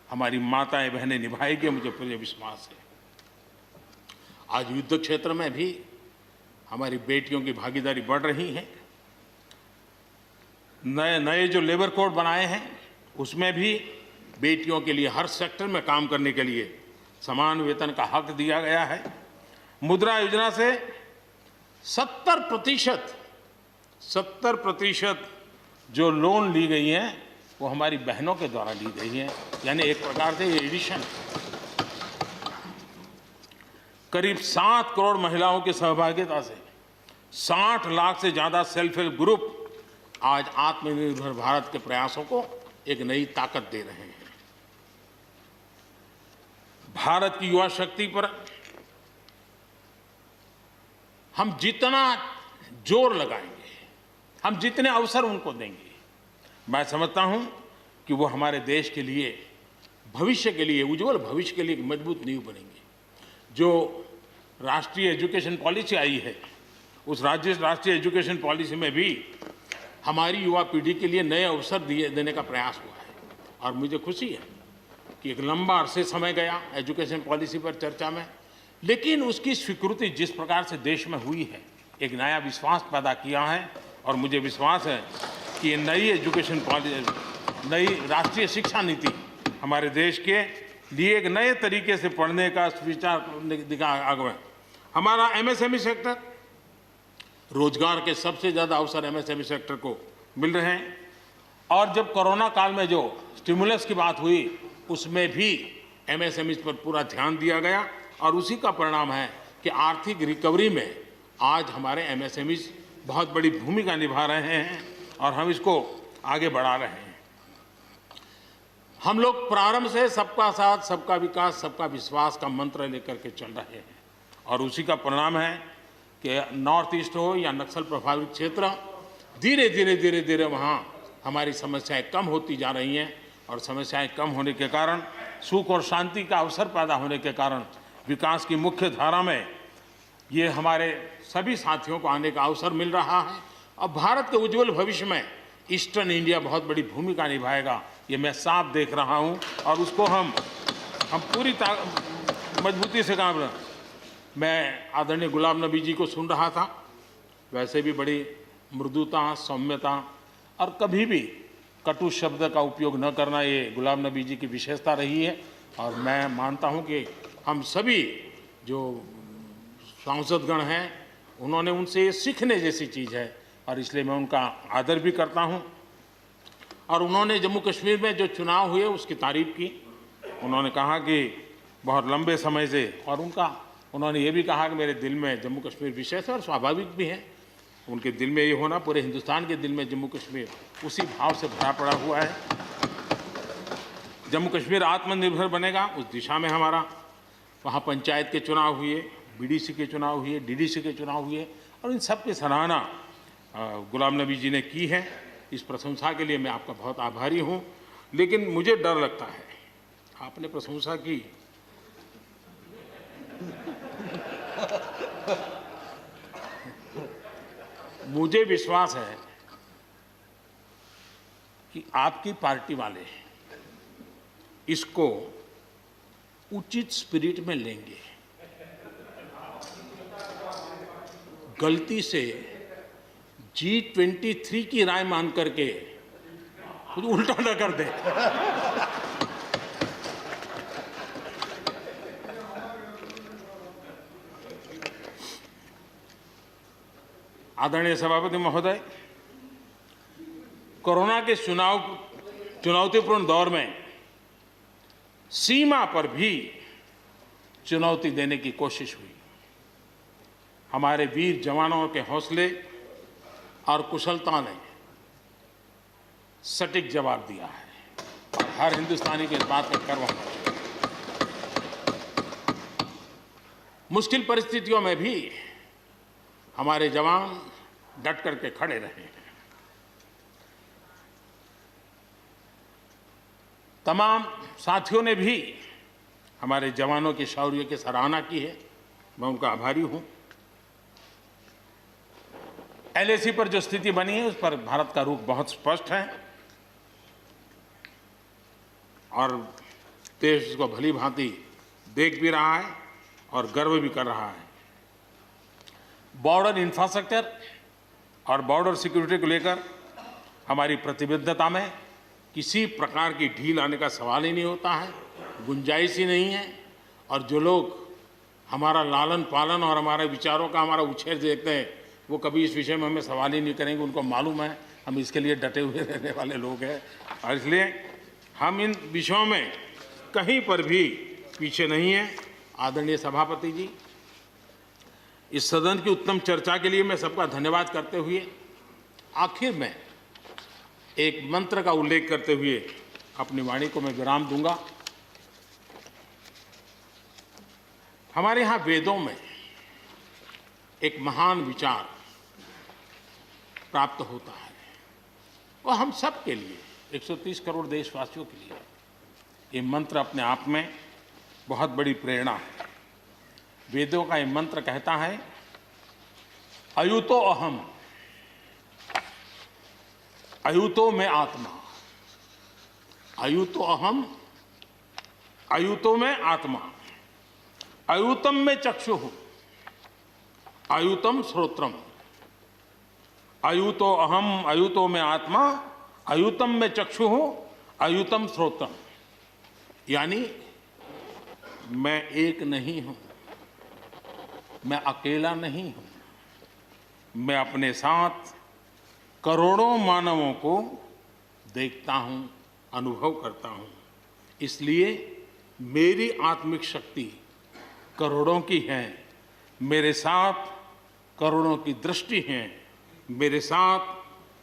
हमारी माताएं बहनें निभाएगी, मुझे पूरे विश्वास है। आज युद्ध क्षेत्र में भी हमारी बेटियों की भागीदारी बढ़ रही है। नए जो लेबर कोड बनाए हैं उसमें भी बेटियों के लिए हर सेक्टर में काम करने के लिए समान वेतन का हक दिया गया है। मुद्रा योजना से 70% जो लोन ली गई हैं वो हमारी बहनों के द्वारा ली गई हैं, यानी एक प्रकार से ये एडिशन। करीब 7 करोड़ महिलाओं की सहभागिता से 60 लाख से ज़्यादा सेल्फ हेल्प ग्रुप आज आत्मनिर्भर भारत के प्रयासों को एक नई ताकत दे रहे हैं। भारत की युवा शक्ति पर हम जितना जोर लगाएंगे, हम जितने अवसर उनको देंगे, मैं समझता हूं कि वो हमारे देश के लिए, भविष्य के लिए, उज्जवल भविष्य के लिए एक मजबूत नींव बनेंगे। जो राष्ट्रीय एजुकेशन पॉलिसी आई है, उस राष्ट्रीय एजुकेशन पॉलिसी में भी हमारी युवा पीढ़ी के लिए नए अवसर देने का प्रयास हुआ है। और मुझे खुशी है कि एक लंबा अरसे समय गया एजुकेशन पॉलिसी पर चर्चा में, लेकिन उसकी स्वीकृति जिस प्रकार से देश में हुई है, एक नया विश्वास पैदा किया है। और मुझे विश्वास है कि ये नई एजुकेशन पॉलिसी, नई राष्ट्रीय शिक्षा नीति हमारे देश के लिए एक नए तरीके से पढ़ने का विचार दिखा आगे। हमारा एमएसएमई सेक्टर, रोजगार के सबसे ज़्यादा अवसर एमएसएमई सेक्टर को मिल रहे हैं। और जब कोरोना काल में जो स्टिमुलस की बात हुई उसमें भी एमएसएमई पर पूरा ध्यान दिया गया और उसी का परिणाम है कि आर्थिक रिकवरी में आज हमारे एमएसएमई बहुत बड़ी भूमिका निभा रहे हैं और हम इसको आगे बढ़ा रहे हैं। हम लोग प्रारंभ से सबका साथ, सबका विकास, सबका विश्वास का मंत्र लेकर के चल रहे हैं और उसी का परिणाम है कि नॉर्थ ईस्ट हो या नक्सल प्रभावित क्षेत्र, धीरे धीरे वहाँ हमारी समस्याएं कम होती जा रही हैं। और समस्याएं कम होने के कारण, सुख और शांति का अवसर पैदा होने के कारण विकास की मुख्य धारा में ये हमारे सभी साथियों को आने का अवसर मिल रहा है। अब भारत के उज्जवल भविष्य में ईस्टर्न इंडिया बहुत बड़ी भूमिका निभाएगा, ये मैं साफ देख रहा हूँ और उसको हम पूरी मजबूती से काम रहे। मैं आदरणीय गुलाम नबी जी को सुन रहा था, वैसे भी बड़ी मृदुता, सौम्यता और कभी भी कटु शब्द का उपयोग न करना, ये गुलाम नबी जी की विशेषता रही है। और मैं मानता हूँ कि हम सभी जो सांसदगण हैं उन्होंने उनसे ये सीखने जैसी चीज़ है और इसलिए मैं उनका आदर भी करता हूँ। और उन्होंने जम्मू कश्मीर में जो चुनाव हुए उसकी तारीफ की। उन्होंने कहा कि बहुत लंबे समय से, और उन्होंने ये भी कहा कि मेरे दिल में जम्मू कश्मीर विशेष है और स्वाभाविक भी है। उनके दिल में ये होना, पूरे हिंदुस्तान के दिल में जम्मू कश्मीर उसी भाव से भरा पड़ा हुआ है। जम्मू कश्मीर आत्मनिर्भर बनेगा, उस दिशा में हमारा वहाँ पंचायत के चुनाव हुए, बीडीसी के चुनाव हुए, डीडीसी के चुनाव हुए और इन सब की सराहना गुलाम नबी जी ने की है। इस प्रशंसा के लिए मैं आपका बहुत आभारी हूँ। लेकिन मुझे डर लगता है, आपने प्रशंसा की, मुझे विश्वास है कि आपकी पार्टी वाले इसको उचित स्पिरिट में लेंगे। गलती से G23 की राय मान करके कुछ उल्टा न कर दे। आदरणीय सभापति महोदय, कोरोना के चुनौतीपूर्ण दौर में सीमा पर भी चुनौती देने की कोशिश हुई। हमारे वीर जवानों के हौसले और कुशलता ने सटीक जवाब दिया है और हर हिंदुस्तानी के इस बात का गर्व होना चाहिए। मुश्किल परिस्थितियों में भी हमारे जवान डट करके खड़े रहे हैं। तमाम साथियों ने भी हमारे जवानों के शौर्य की सराहना की है, मैं उनका आभारी हूं। LAC पर जो स्थिति बनी है उस पर भारत का रुख बहुत स्पष्ट है और देश इसको भली भांति देख भी रहा है और गर्व भी कर रहा है। बॉर्डर इंफ्रास्ट्रक्चर और बॉर्डर सिक्योरिटी को लेकर हमारी प्रतिबद्धता में किसी प्रकार की ढील आने का सवाल ही नहीं होता है, गुंजाइश ही नहीं है। और जो लोग हमारा लालन पालन और हमारे विचारों का हमारा उछेर देखते हैं, वो कभी इस विषय में हमें सवाल ही नहीं करेंगे। उनको मालूम है हम इसके लिए डटे हुए रहने वाले लोग हैं और इसलिए हम इन विषयों में कहीं पर भी पीछे नहीं हैं। आदरणीय सभापति जी, इस सदन की उत्तम चर्चा के लिए मैं सबका धन्यवाद करते हुए आखिर में एक मंत्र का उल्लेख करते हुए अपनी वाणी को मैं विराम दूंगा। हमारे यहाँ वेदों में एक महान विचार प्राप्त होता है और हम सब के लिए, 130 करोड़ देशवासियों के लिए ये मंत्र अपने आप में बहुत बड़ी प्रेरणा है। वेदों का ये मंत्र कहता है, अयुतो अहम, अयुतो में आत्मा, अयुतो अहम, अयुतो में आत्मा, अयुतम में चक्षुः, अयुतम श्रोत्रम, अयुतो अहम, अयुतो में आत्मा, अयुतम में चक्षुः, अयुतम श्रोत्रम। यानी मैं एक नहीं हूं, मैं अकेला नहीं हूं, मैं अपने साथ करोड़ों मानवों को देखता हूं, अनुभव करता हूं। इसलिए मेरी आत्मिक शक्ति करोड़ों की है, मेरे साथ करोड़ों की दृष्टि है, मेरे साथ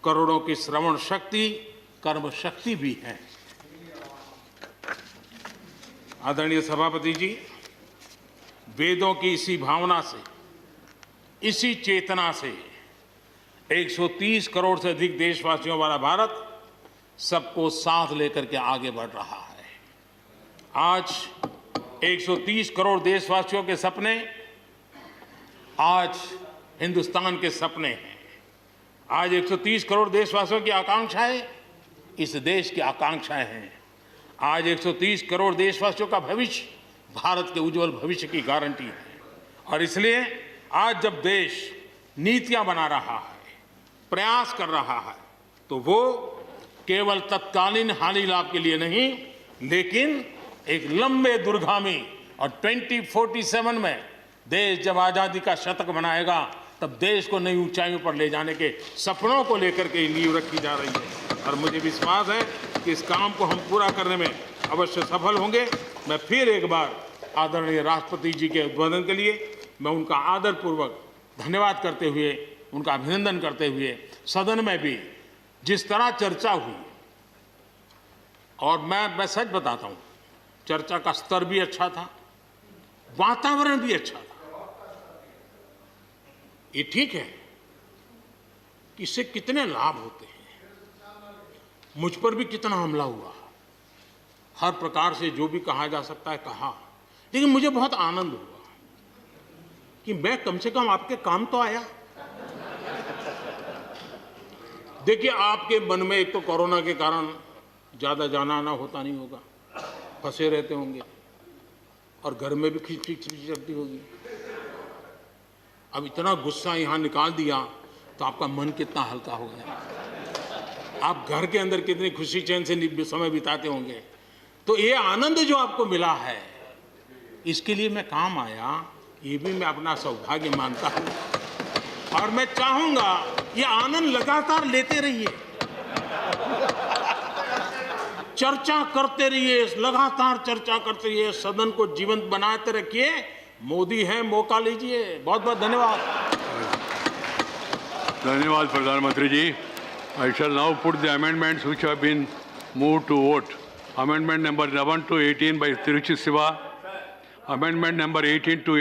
करोड़ों की श्रवण शक्ति, कर्म शक्ति भी है। आदरणीय सभापति जी, वेदों की इसी भावना से, इसी चेतना से 130 करोड़ से अधिक देशवासियों वाला भारत सबको साथ लेकर के आगे बढ़ रहा है। आज 130 करोड़ देशवासियों के सपने आज हिंदुस्तान के सपने हैं। आज 130 करोड़ देशवासियों की आकांक्षाएं इस देश की आकांक्षाएं हैं। आज 130 करोड़ देशवासियों का भविष्य भारत के उज्जवल भविष्य की गारंटी है। और इसलिए आज जब देश नीतियां बना रहा है, प्रयास कर रहा है, तो वो केवल तत्कालीन हानि लाभ के लिए नहीं, लेकिन एक लंबे दूरगामी और 2047 में देश जब आज़ादी का शतक मनाएगा, तब देश को नई ऊंचाइयों पर ले जाने के सपनों को लेकर के नींव रखी जा रही है। और मुझे विश्वास है कि इस काम को हम पूरा करने में अवश्य सफल होंगे। मैं फिर एक बार आदरणीय राष्ट्रपति जी के उद्बोधन के लिए मैं उनका आदरपूर्वक धन्यवाद करते हुए, उनका अभिनंदन करते हुए, सदन में भी जिस तरह चर्चा हुई, और मैं सच बताता हूँ, चर्चा का स्तर भी अच्छा था, वातावरण भी अच्छा था। ये ठीक है कि इससे कितने लाभ होते हैं, मुझ पर भी कितना हमला हुआ, हर प्रकार से जो भी कहा जा सकता है कहा, लेकिन मुझे बहुत आनंद हुआ कि मैं कम से कम आपके काम तो आया। देखिए, आपके मन में एक तो कोरोना के कारण ज्यादा जाना आना होता नहीं होगा, फंसे रहते होंगे और घर में भी खिचपिच चलती होगी। अब इतना गुस्सा यहां निकाल दिया तो आपका मन कितना हल्का हो गया, आप घर के अंदर कितनी खुशी चैन से समय बिताते होंगे। तो ये आनंद जो आपको मिला है, इसके लिए मैं काम आया, ये भी मैं अपना सौभाग्य मानता हूं और मैं चाहूंगा ये आनंद लगातार लेते रहिए, चर्चा करते रहिए, लगातार चर्चा करते रहिए, सदन को जीवंत बनाते रखिए। मोदी है, मौका लीजिए। बहुत बहुत धन्यवाद।
धन्यवाद प्रधानमंत्री जी। I shall now put the amendments which have been moved to vote. Amendment number 11 to 18 by Tiruchi Siva. Amendment number 18 to